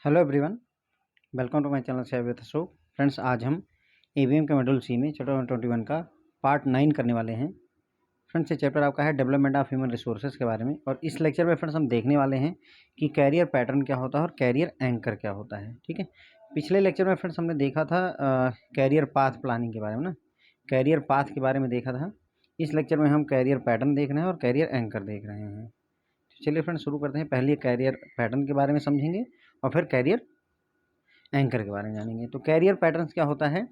Hello everyone, welcome to my channel share with Ashok. Friends, आज हम EVM के module सी में चैप्टर 121 का पार्ट 9 करने वाले हैं। फ्रेंड्स, ये चैप्टर आपका है डेवलपमेंट ऑफ ह्यूमन रिसोर्सेज के बारे में, और इस लेक्चर में फ्रेंड्स हम देखने वाले हैं कि कैरियर पैटर्न क्या होता है और कैरियर एंकर क्या होता है। ठीक है, पिछले लेक्चर में फ्रेंड्स हमने देखा था कैरियर पाथ प्लानिंग के बारे में, ना कैरियर पाथ के बारे में देखा था। इस लेक्चर में हम कैरियर पैटर्न देख रहे हैं और कैरियर एंकर देख रहे हैं। चलिए फ्रेंड्स, शुरू करते हैं। पहले कैरियर पैटर्न के बारे में समझेंगे और फिर कैरियर एंकर के बारे में जानेंगे। तो कैरियर पैटर्न्स क्या होता है?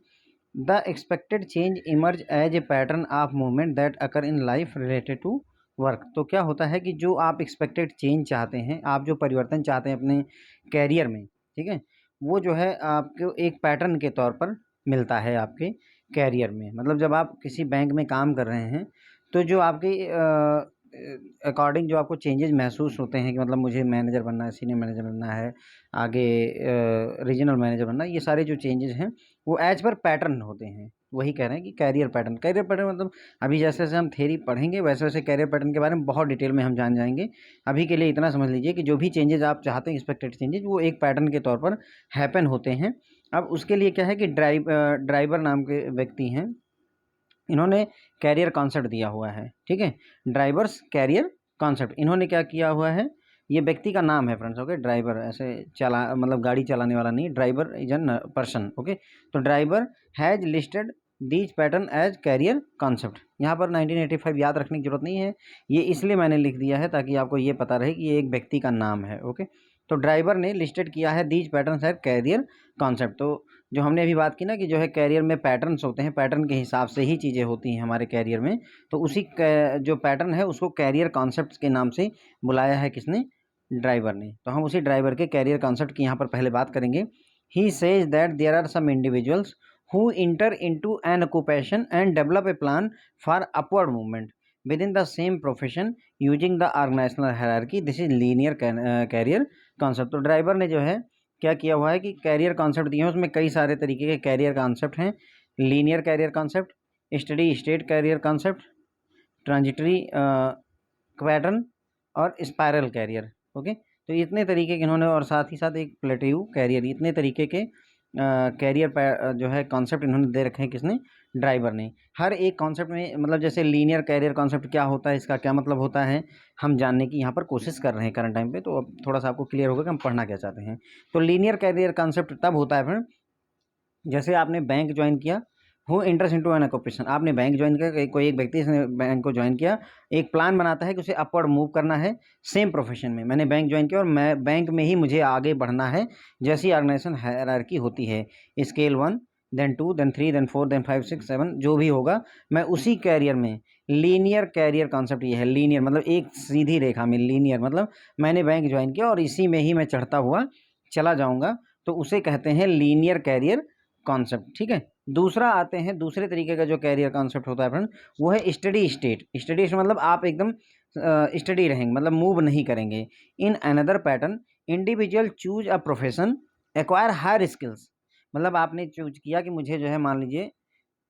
The expected change emerge as a pattern of movement that occur in life related to work. तो क्या होता है कि जो आप एक्सपेक्टेड चेंज चाहते हैं, आप जो परिवर्तन चाहते हैं अपने कैरियर में, ठीक है, वो जो है आपको एक पैटर्न के तौर पर मिलता है आपके कैरियर में। मतलब जब आप किसी बैंक में काम कर रहे हैं तो जो आपके अकॉर्डिंग जो आपको चेंजेस महसूस होते हैं कि मतलब मुझे मैनेजर बनना है, सीनियर मैनेजर बनना है, आगे रीजनल मैनेजर बनना है, ये सारे जो चेंजेस हैं वो एज पर पैटर्न होते हैं। वही कह रहे हैं कि कैरियर पैटर्न। कैरियर पैटर्न मतलब अभी जैसे जैसे हम थ्योरी पढ़ेंगे वैसे वैसे कैरियर पैटर्न के बारे में बहुत डिटेल में हम जान जाएंगे। अभी के लिए इतना समझ लीजिए कि जो भी चेंजेस आप चाहते हैं, एक्सपेक्टेड चेंजेस, वो एक पैटर्न के तौर पर हैपन होते हैं। अब उसके लिए क्या है कि ड्राइवर नाम के व्यक्ति हैं, इन्होंने कैरियर कॉन्सेप्ट दिया हुआ है। ठीक है, ड्राइवर्स कैरियर कॉन्सेप्ट इन्होंने क्या किया हुआ है, ये व्यक्ति का नाम है फ्रेंड्स। ओके, ड्राइवर ऐसे चला मतलब गाड़ी चलाने वाला नहीं, driver is an person. Okay, तो driver has listed these pattern as career concept. यहाँ पर 1985 याद रखने की जरूरत नहीं है, ये इसलिए मैंने लिख दिया है ताकि आपको ये पता रहे कि ये एक व्यक्ति का नाम है। ओके, तो ड्राइवर ने लिस्टेड किया है these pattern as career concept. तो जो हमने अभी बात की ना कि जो है कैरियर में पैटर्न्स होते हैं, पैटर्न के हिसाब से ही चीज़ें होती हैं हमारे कैरियर में, तो उसी जो पैटर्न है उसको कैरियर कॉन्सेप्ट्स के नाम से बुलाया है किसने? ड्राइवर ने। तो हम उसी ड्राइवर के कैरियर कॉन्सेप्ट की यहाँ पर पहले बात करेंगे। He says that there are some individuals who enter into an occupation and develop a plan for upward movement within the same profession using the organisational hierarchy. This is linear career concept. तो driver ने जो है क्या किया हुआ है कि career concept दिए हैं, उसमें कई सारे तरीके के कैरियर कॉन्सेप्ट हैं। Linear career concept, steady state career concept, transitory pattern और स्पायरल कैरियर। ओके, तो इतने तरीके के इन्होंने, और साथ ही साथ एक प्लेटिव कैरियर, इतने तरीके के कैरियर जो है कॉन्सेप्ट इन्होंने दे रखे हैं किसने? ड्राइवर ने। हर एक कॉन्सेप्ट में मतलब जैसे लीनियर कैरियर कॉन्सेप्ट क्या होता है, इसका क्या मतलब होता है, हम जानने की यहाँ पर कोशिश कर रहे हैं करंट टाइम पे। तो अब थोड़ा सा आपको क्लियर होगा कि हम पढ़ना क्या चाहते हैं। तो लीनियर कैरियर कॉन्सेप्ट तब होता है फ्रेंड जैसे आपने बैंक ज्वाइन किया, who interest into an occupation. आपने बैंक ज्वाइन किया, कोई एक व्यक्ति इसने बैंक को ज्वाइन किया, एक प्लान बनाता है कि उसे अपवर्ड मूव करना है सेम प्रोफेशन में। मैंने बैंक ज्वाइन किया और मैं बैंक में ही मुझे आगे बढ़ना है, जैसी ऑर्गेनाइजेशन हायरार्की होती है, scale 1 then 2 then 3 then 4 then 5 6 7 जो भी होगा, मैं उसी कैरियर में। लीनियर कैरियर कॉन्सेप्ट ये है। लीनियर मतलब एक सीधी रेखा में, लीनियर मतलब मैंने बैंक ज्वाइन किया और इसी में ही मैं चढ़ता हुआ चला जाऊंगा, तो उसे कहते हैं लीनियर कैरियर कॉन्सेप्ट। ठीक है, दूसरा आते हैं, दूसरे तरीके का जो कैरियर कॉन्सेप्ट होता है फ्रेंड, वो है स्टडी स्टेट। स्टडी स्टेट मतलब आप एकदम स्टडी रहेंगे, मतलब मूव नहीं करेंगे। In another pattern individual choose a profession acquire higher skills. मतलब आपने चूज किया कि मुझे जो है मान लीजिए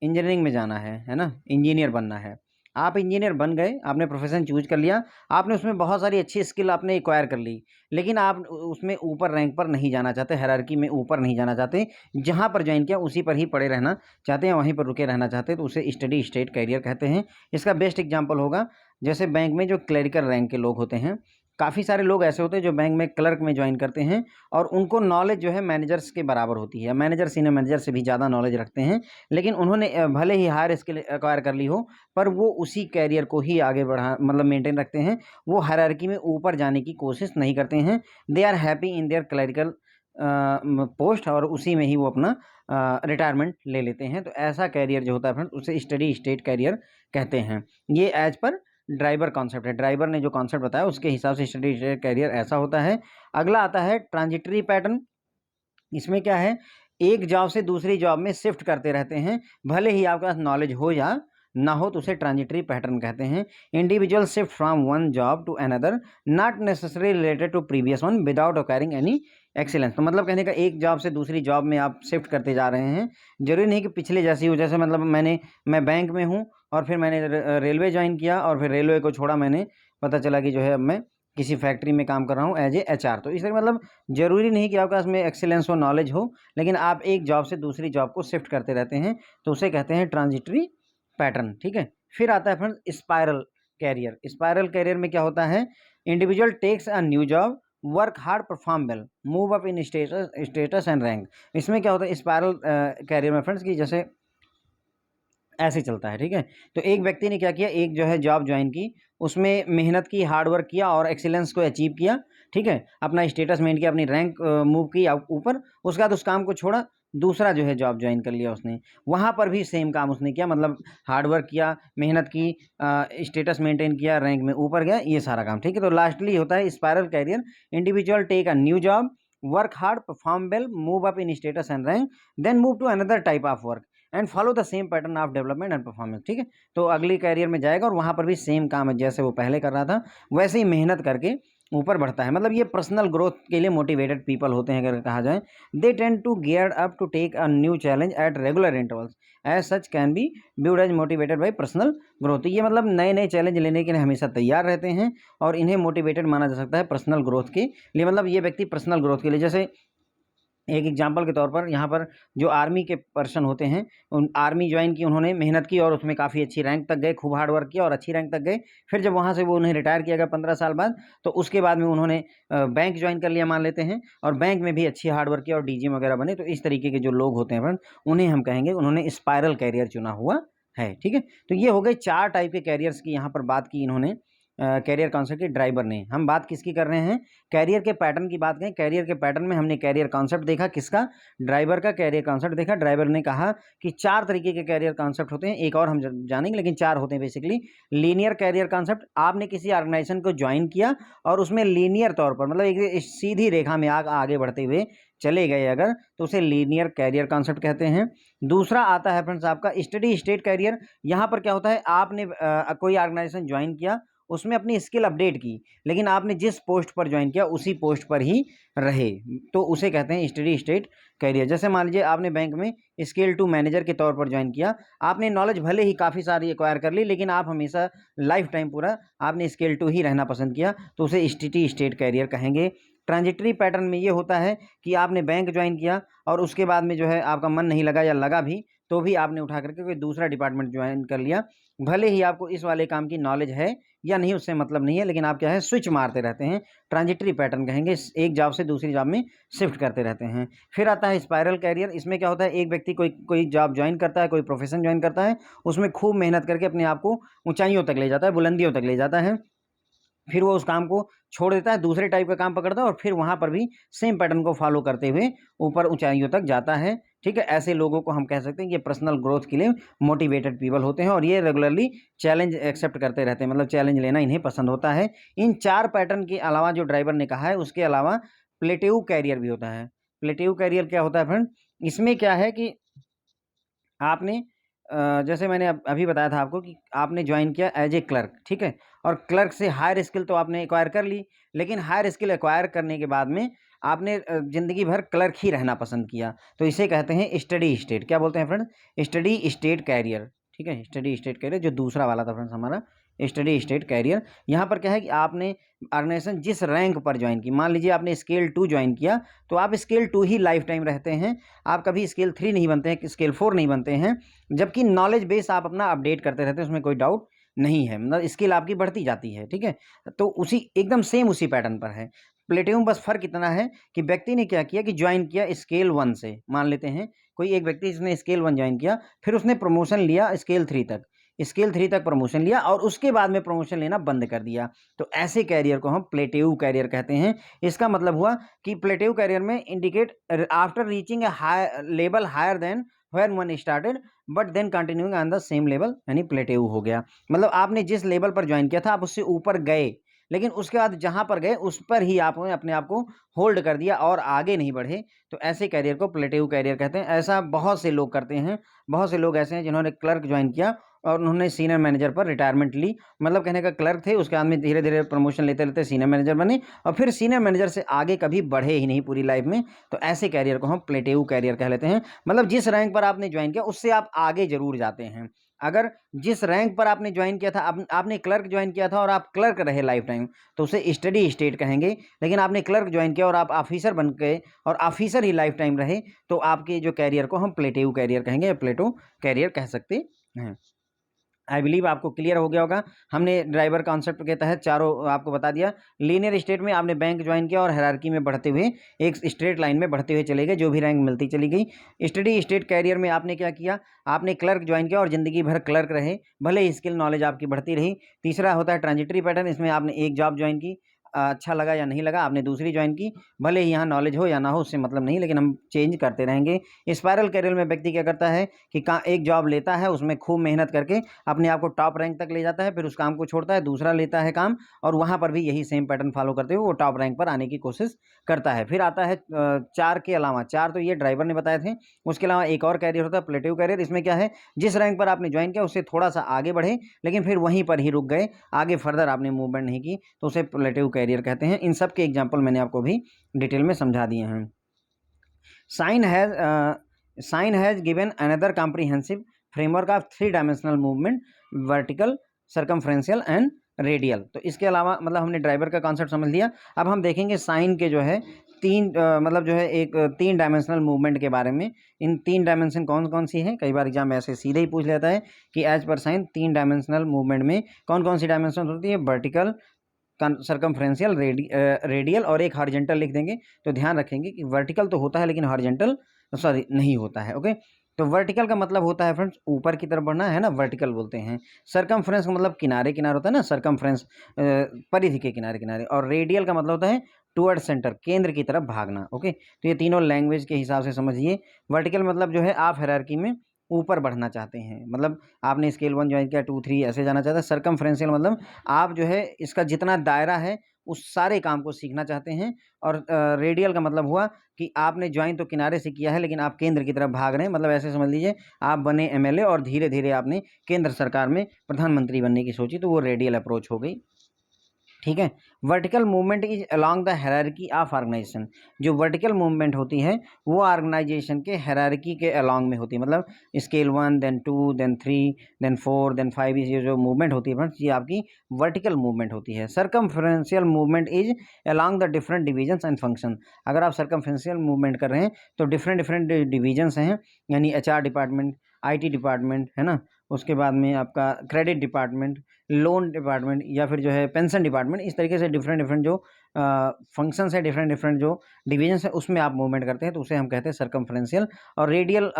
इंजीनियरिंग में जाना है ना, इंजीनियर बनना है। आप इंजीनियर बन गए, आपने प्रोफेशन चूज कर लिया, आपने उसमें बहुत सारी अच्छी स्किल आपने एक्वायर कर ली, लेकिन आप उसमें ऊपर रैंक पर नहीं जाना चाहते, हायरार्की में ऊपर नहीं जाना चाहते, जहाँ पर ज्वाइन किया उसी पर ही पड़े रहना चाहते हैं, वहीं पर रुके रहना चाहते हैं, तो उसे स्टडी स्टेट कैरियर कहते हैं। इसका बेस्ट एग्जाम्पल होगा जैसे बैंक में जो क्लरिकल रैंक के लोग होते हैं, काफ़ी सारे लोग ऐसे होते हैं जो बैंक में क्लर्क में ज्वाइन करते हैं और उनको नॉलेज जो है मैनेजर्स के बराबर होती है, मैनेजर सीनियर मैनेजर से भी ज़्यादा नॉलेज रखते हैं, लेकिन उन्होंने भले ही हायर स्किल एक्वायर कर ली हो, पर वो उसी कैरियर को ही आगे बढ़ा मतलब मेंटेन रखते हैं, वो हायरार्की में ऊपर जाने की कोशिश नहीं करते हैं। They are happy in their clerical post और उसी में ही वो अपना रिटायरमेंट ले लेते हैं। तो ऐसा कैरियर जो होता है फ्रेंड उसे स्टडी स्टेट कैरियर कहते हैं। ये एज पर ड्राइवर कॉन्सेप्ट है, ड्राइवर ने जो कॉन्सेप्ट बताया उसके हिसाब से स्टडी स्टेट कैरियर ऐसा होता है। अगला आता है ट्रांजिटरी पैटर्न। इसमें क्या है, एक जॉब से दूसरी जॉब में शिफ्ट करते रहते हैं, भले ही आपके पास नॉलेज हो या ना हो, तो उसे ट्रांजिटरी पैटर्न कहते हैं। Individual shift from one job to another not necessary related to previous one without acquiring any excellence. तो मतलब कहने का एक जॉब से दूसरी जॉब में आप शिफ्ट करते जा रहे हैं, जरूरी नहीं कि पिछले जैसी हो। जैसे मतलब मैं बैंक में हूँ और फिर मैंने रेलवे ज्वाइन किया और फिर रेलवे को छोड़ा मैंने, पता चला कि जो है अब मैं किसी फैक्ट्री में काम कर रहा हूँ एज ए HR। तो इसलिए मतलब ज़रूरी नहीं कि आपके पास में एक्सीलेंस हो, नॉलेज हो, लेकिन आप एक जॉब से दूसरी जॉब को शिफ्ट करते रहते हैं, तो उसे कहते हैं ट्रांजिटरी पैटर्न। ठीक है, फिर आता है friends spiral career. Spiral career में क्या होता है, individual takes a new job, work hard, perform well, move up in status and rank. इसमें क्या होता है स्पाइरल कैरियर में फ्रेंड्स की जैसे ऐसे चलता है। ठीक है, तो एक व्यक्ति ने क्या किया, एक जो है जॉब ज्वाइन की, उसमें मेहनत की, हार्ड वर्क किया और एक्सीलेंस को अचीव किया। ठीक है, अपना स्टेटस मेंटेन किया, अपनी रैंक मूव की ऊपर, उसके बाद उस काम को छोड़ा, दूसरा जो है जॉब ज्वाइन कर लिया उसने, वहाँ पर भी सेम काम उसने किया, मतलब हार्ड वर्क किया, मेहनत की, स्टेटस मेंटेन किया, रैंक में ऊपर गया, ये सारा काम। ठीक है, तो लास्टली होता है spiral career, individual take a new job, work hard, perform well, move up in status and rank, then move to another type of work and follow the same pattern of development and performance. ठीक है, तो अगली career में जाएगा और वहाँ पर भी सेम काम है, जैसे वो पहले कर रहा था वैसे ही मेहनत करके ऊपर बढ़ता है। मतलब ये पर्सनल ग्रोथ के लिए मोटिवेटेड पीपल होते हैं अगर कहा जाए। They tend to gear up to take a new challenge at regular intervals, as such can be viewed as motivated by personal growth. ये मतलब नए नए चैलेंज लेने के लिए हमेशा तैयार रहते हैं और इन्हें मोटिवेटेड माना जा सकता है पर्सनल ग्रोथ के लिए। मतलब ये व्यक्ति पर्सनल ग्रोथ के लिए, जैसे एक एग्जाम्पल के तौर पर यहाँ पर जो आर्मी के पर्सन होते हैं, उन आर्मी ज्वाइन की, उन्होंने मेहनत की और उसमें काफ़ी अच्छी रैंक तक गए, खूब हार्ड वर्क किया और अच्छी रैंक तक गए। फिर जब वहाँ से वो उन्हें रिटायर किया गया 15 साल बाद, तो उसके बाद में उन्होंने बैंक ज्वाइन कर लिया मान लेते हैं, और बैंक में भी अच्छी हार्ड वर्क किया और DGM वगैरह बने। तो इस तरीके के जो लोग होते हैं फ्रेंड, उन्हें हम कहेंगे उन्होंने स्पाइरल कैरियर चुना हुआ है। ठीक है, तो ये हो गए 4 टाइप के कैरियर्स की यहाँ पर बात की इन्होंने कैरियर कॉन्सेप्ट के ड्राइवर ने। हम बात किसकी कर रहे हैं, कैरियर के पैटर्न की बात करें। कैरियर के पैटर्न में हमने कैरियर कॉन्सेप्ट देखा, किसका, ड्राइवर का कैरियर कॉन्सेप्ट देखा। ड्राइवर ने कहा कि 4 तरीके के कैरियर कॉन्सेप्ट होते हैं, एक और हम जानेंगे, लेकिन 4 होते हैं बेसिकली। लीनियर कैरियर कॉन्सेप्ट, आपने किसी ऑर्गेनाइजेशन को ज्वाइन किया और उसमें लीनियर तौर पर, मतलब एक सीधी रेखा में आगे बढ़ते हुए चले गए अगर, तो उसे लीनियर कैरियर कॉन्सेप्ट कहते हैं। दूसरा आता है फ्रेंड्स आपका स्टडी स्टेट कैरियर। यहाँ पर क्या होता है, आपने कोई ऑर्गेनाइजेशन ज्वाइन किया, उसमें अपनी स्किल अपडेट की, लेकिन आपने जिस पोस्ट पर ज्वाइन किया उसी पोस्ट पर ही रहे, तो उसे कहते हैं स्टडी स्टेट कैरियर। जैसे मान लीजिए आपने बैंक में स्केल 2 मैनेजर के तौर पर ज्वाइन किया, आपने नॉलेज भले ही काफ़ी सारी एक्वायर कर ली, लेकिन आप हमेशा लाइफ टाइम पूरा आपने स्केल 2 ही रहना पसंद किया, तो उसे स्टडी स्टेट कैरियर कहेंगे। ट्रांजिटरी पैटर्न में ये होता है कि आपने बैंक ज्वाइन किया और उसके बाद में जो है आपका मन नहीं लगा या लगा भी, तो भी आपने उठा करके कोई दूसरा डिपार्टमेंट ज्वाइन कर लिया, भले ही आपको इस वाले काम की नॉलेज है या नहीं उससे मतलब नहीं है, लेकिन आप क्या है स्विच मारते रहते हैं, ट्रांजिटरी पैटर्न कहेंगे, एक जॉब से दूसरी जॉब में शिफ्ट करते रहते हैं। फिर आता है स्पाइरल कैरियर। इसमें क्या होता है, एक व्यक्ति कोई जॉब ज्वाइन करता है, कोई प्रोफेशन ज्वाइन करता है, उसमें खूब मेहनत करके अपने आप को ऊंचाइयों तक ले जाता है, बुलंदियों तक ले जाता है, फिर वो उस काम को छोड़ देता है, दूसरे टाइप का काम पकड़ता है और फिर वहाँ पर भी सेम पैटर्न को फॉलो करते हुए ऊपर ऊंचाइयों तक जाता है। ठीक है, ऐसे लोगों को हम कह सकते हैं कि ये पर्सनल ग्रोथ के लिए मोटिवेटेड पीपल होते हैं और ये रेगुलरली चैलेंज एक्सेप्ट करते रहते हैं, मतलब चैलेंज लेना इन्हें पसंद होता है। इन 4 पैटर्न के अलावा जो ड्राइवर ने कहा है, उसके अलावा प्लेटेऊ कैरियर भी होता है। प्लेटेऊ कैरियर क्या होता है फ्रेंड, इसमें क्या है कि आपने जैसे मैंने अभी बताया था आपको कि आपने ज्वाइन किया एज ए क्लर्क, ठीक है, और क्लर्क से हायर स्किल तो आपने एक्वायर कर ली, लेकिन हायर स्किल एक्वायर करने के बाद में आपने ज़िंदगी भर क्लर्क ही रहना पसंद किया, तो इसे कहते हैं स्टडी स्टेट। क्या बोलते हैं फ्रेंड, स्टडी स्टेट कैरियर। ठीक है, स्टडी स्टेट कैरियर जो दूसरा वाला था फ्रेंड्स हमारा, स्टडी स्टेट कैरियर। यहाँ पर क्या है कि आपने ऑर्गेनाइजेशन जिस रैंक पर ज्वाइन की, मान लीजिए आपने स्केल 2 ज्वाइन किया, तो आप स्केल 2 ही लाइफ टाइम रहते हैं, आप कभी स्केल 3 नहीं बनते हैं, स्केल 4 नहीं बनते हैं, जबकि नॉलेज बेस आप अपना अपडेट करते रहते हैं, उसमें कोई डाउट नहीं है, मतलब स्किल आपकी बढ़ती जाती है। ठीक है, तो उसी एकदम सेम उसी पैटर्न पर है प्लेटिनम, बस फर्क इतना है कि व्यक्ति ने क्या किया कि ज्वाइन किया स्केल 1 से, मान लेते हैं कोई एक व्यक्ति जिसने स्केल 1 ज्वाइन किया, फिर उसने प्रमोशन लिया स्केल 3 तक, स्केल 3 तक प्रमोशन लिया और उसके बाद में प्रमोशन लेना बंद कर दिया, तो ऐसे कैरियर को हम प्लेटेऊ कैरियर कहते हैं। इसका मतलब हुआ कि प्लेटेऊ कैरियर में indicate after reaching a level higher than when one started but then continuing on the same level, यानी प्लेटेऊ हो गया। मतलब आपने जिस लेवल पर ज्वाइन किया था आप उससे ऊपर गए, लेकिन उसके बाद जहां पर गए उस पर ही आपने अपने आप को होल्ड कर दिया और आगे नहीं बढ़े, तो ऐसे कैरियर को प्लेटेऊ कैरियर कहते हैं। ऐसा बहुत से लोग करते हैं, बहुत से लोग ऐसे हैं जिन्होंने क्लर्क ज्वाइन किया और उन्होंने सीनियर मैनेजर पर रिटायरमेंट ली, मतलब कहने का क्लर्क थे, उसके बाद में धीरे धीरे प्रमोशन लेते लेते सीनियर मैनेजर बने और फिर सीनियर मैनेजर से आगे कभी बढ़े ही नहीं पूरी लाइफ में, तो ऐसे कैरियर को हम प्लेटेऊ कैरियर कह लेते हैं। मतलब जिस रैंक पर आपने ज्वाइन किया उससे आप आगे जरूर जाते हैं, अगर जिस रैंक पर आपने ज्वाइन किया था, आपने क्लर्क ज्वाइन किया था और आप क्लर्क रहे लाइफ टाइम, तो उसे स्टडी स्टेट कहेंगे। लेकिन आपने क्लर्क ज्वाइन किया और आप ऑफिसर बन गए और ऑफिसर ही लाइफ टाइम रहे, तो आपके जो कैरियर को हम प्लेटिव कैरियर कहेंगे या प्लेटो कैरियर कह सकते हैं। आई बिलीव आपको क्लियर हो गया होगा। हमने ड्राइवर कॉन्सेप्ट के तहत चारों आपको बता दिया। लीनियर स्टेट में आपने बैंक ज्वाइन किया और हायरार्की में बढ़ते हुए एक स्ट्रेट लाइन में बढ़ते हुए चले गए, जो भी रैंक मिलती चली गई। स्टडी स्टेट कैरियर में आपने क्या किया, आपने क्लर्क ज्वाइन किया और ज़िंदगी भर क्लर्क रहे, भले ही स्किल नॉलेज आपकी बढ़ती रही। तीसरा होता है ट्रांजिटरी पैटर्न, इसमें आपने एक जॉब ज्वाइन की, अच्छा लगा या नहीं लगा, आपने दूसरी ज्वाइन की, भले ही यहाँ नॉलेज हो या ना हो उससे मतलब नहीं, लेकिन हम चेंज करते रहेंगे। स्पायरल कैरियर में व्यक्ति क्या करता है कि एक जॉब लेता है, उसमें खूब मेहनत करके अपने आप को टॉप रैंक तक ले जाता है, फिर उस काम को छोड़ता है, दूसरा लेता है काम और वहाँ पर भी यही सेम पैटर्न फॉलो करते हुए वो टॉप रैंक पर आने की कोशिश करता है। फिर आता है 4 के अलावा, 4 तो ये ड्राइवर ने बताए थे, उसके अलावा एक और कैरियर होता है प्लेटिव कैरियर। इसमें क्या है, जिस रैंक पर आपने ज्वाइन किया उससे थोड़ा सा आगे बढ़े लेकिन फिर वहीं पर ही रुक गए, आगे फर्दर आपने मूवमेंट नहीं की, तो उसे प्लेटिव कैरियर कहते हैं। इन सब के एग्जाम्पल मैंने आपको भी डिटेल में समझा दिए हैं। Schein has given another comprehensive framework of 3 dimensional movement, vertical, circumferential and radial. तो इसके अलावा मतलब हमने ड्राइवर का कॉन्सेप्ट समझ लिया। अब हम देखेंगे साइन के जो है मतलब जो है एक 3 डायमेंशनल मूवमेंट के बारे में। इन 3 डायमेंशन कौन कौन सी हैं, कई बार एग्जाम ऐसे सीधे ही पूछ लेता है कि as per sign 3 dimensional movement में कौन कौन सी डायमेंशन होती है, वर्टिकल, सर्कमफ्रेंशियल, रेडियल और एक हॉरिजॉन्टल लिख देंगे। तो ध्यान रखेंगे कि वर्टिकल तो होता है लेकिन हॉरिजॉन्टल नहीं होता है। ओके, तो वर्टिकल का मतलब होता है फ्रेंड्स ऊपर की तरफ बढ़ना है ना, वर्टिकल बोलते हैं। सर्कमफ्रेंस का मतलब किनारे किनारे होता है ना, सर्कमफ्रेंस परिधि के किनारे किनारे। और रेडियल का मतलब होता है टुवर्ड सेंटर, केंद्र की तरफ भागना। ओके, तो ये तीनों लैंग्वेज के हिसाब से समझिए। वर्टिकल मतलब जो है आप हायरार्की में ऊपर बढ़ना चाहते हैं, मतलब आपने स्केल 1 ज्वाइन किया, 2 3 ऐसे जाना चाहते हैं। सर्कमफ्रेंशियल मतलब आप जो है इसका जितना दायरा है उस सारे काम को सीखना चाहते हैं। और रेडियल का मतलब हुआ कि आपने ज्वाइन तो किनारे से किया है लेकिन आप केंद्र की तरफ भाग रहे हैं, मतलब ऐसे समझ लीजिए आप बने एमएलए और धीरे धीरे आपने केंद्र सरकार में प्रधानमंत्री बनने की सोची, तो वो रेडियल अप्रोच हो गई। ठीक है। Vertical movement is along the hierarchy of organisation. जो वर्टिकल मूवमेंट होती है वो ऑर्गेनाइजेशन के हायरार्की के अलोंग में होती है, मतलब scale 1 then 2 then 3 then 4 then 5, ये जो मूवमेंट होती है फ्रेंड्स ये आपकी वर्टिकल मूवमेंट होती है। Circumferential movement is along the different divisions and function. अगर आप सर्कमफ्रेंशियल मूवमेंट कर रहे हैं तो डिफरेंट डिफरेंट डिविजन्स हैं, यानी एचआर डिपार्टमेंट, आईटी डिपार्टमेंट है ना, उसके बाद में आपका क्रेडिट डिपार्टमेंट, लोन डिपार्टमेंट या फिर जो है पेंशन डिपार्टमेंट, इस तरीके से डिफरेंट डिफरेंट जो फंक्शंस है, डिफरेंट डिफरेंट जो डिविजन्स है उसमें आप मूवमेंट करते हैं, तो उसे हम कहते हैं सर्कमफ्रेंशियल। और रेडियल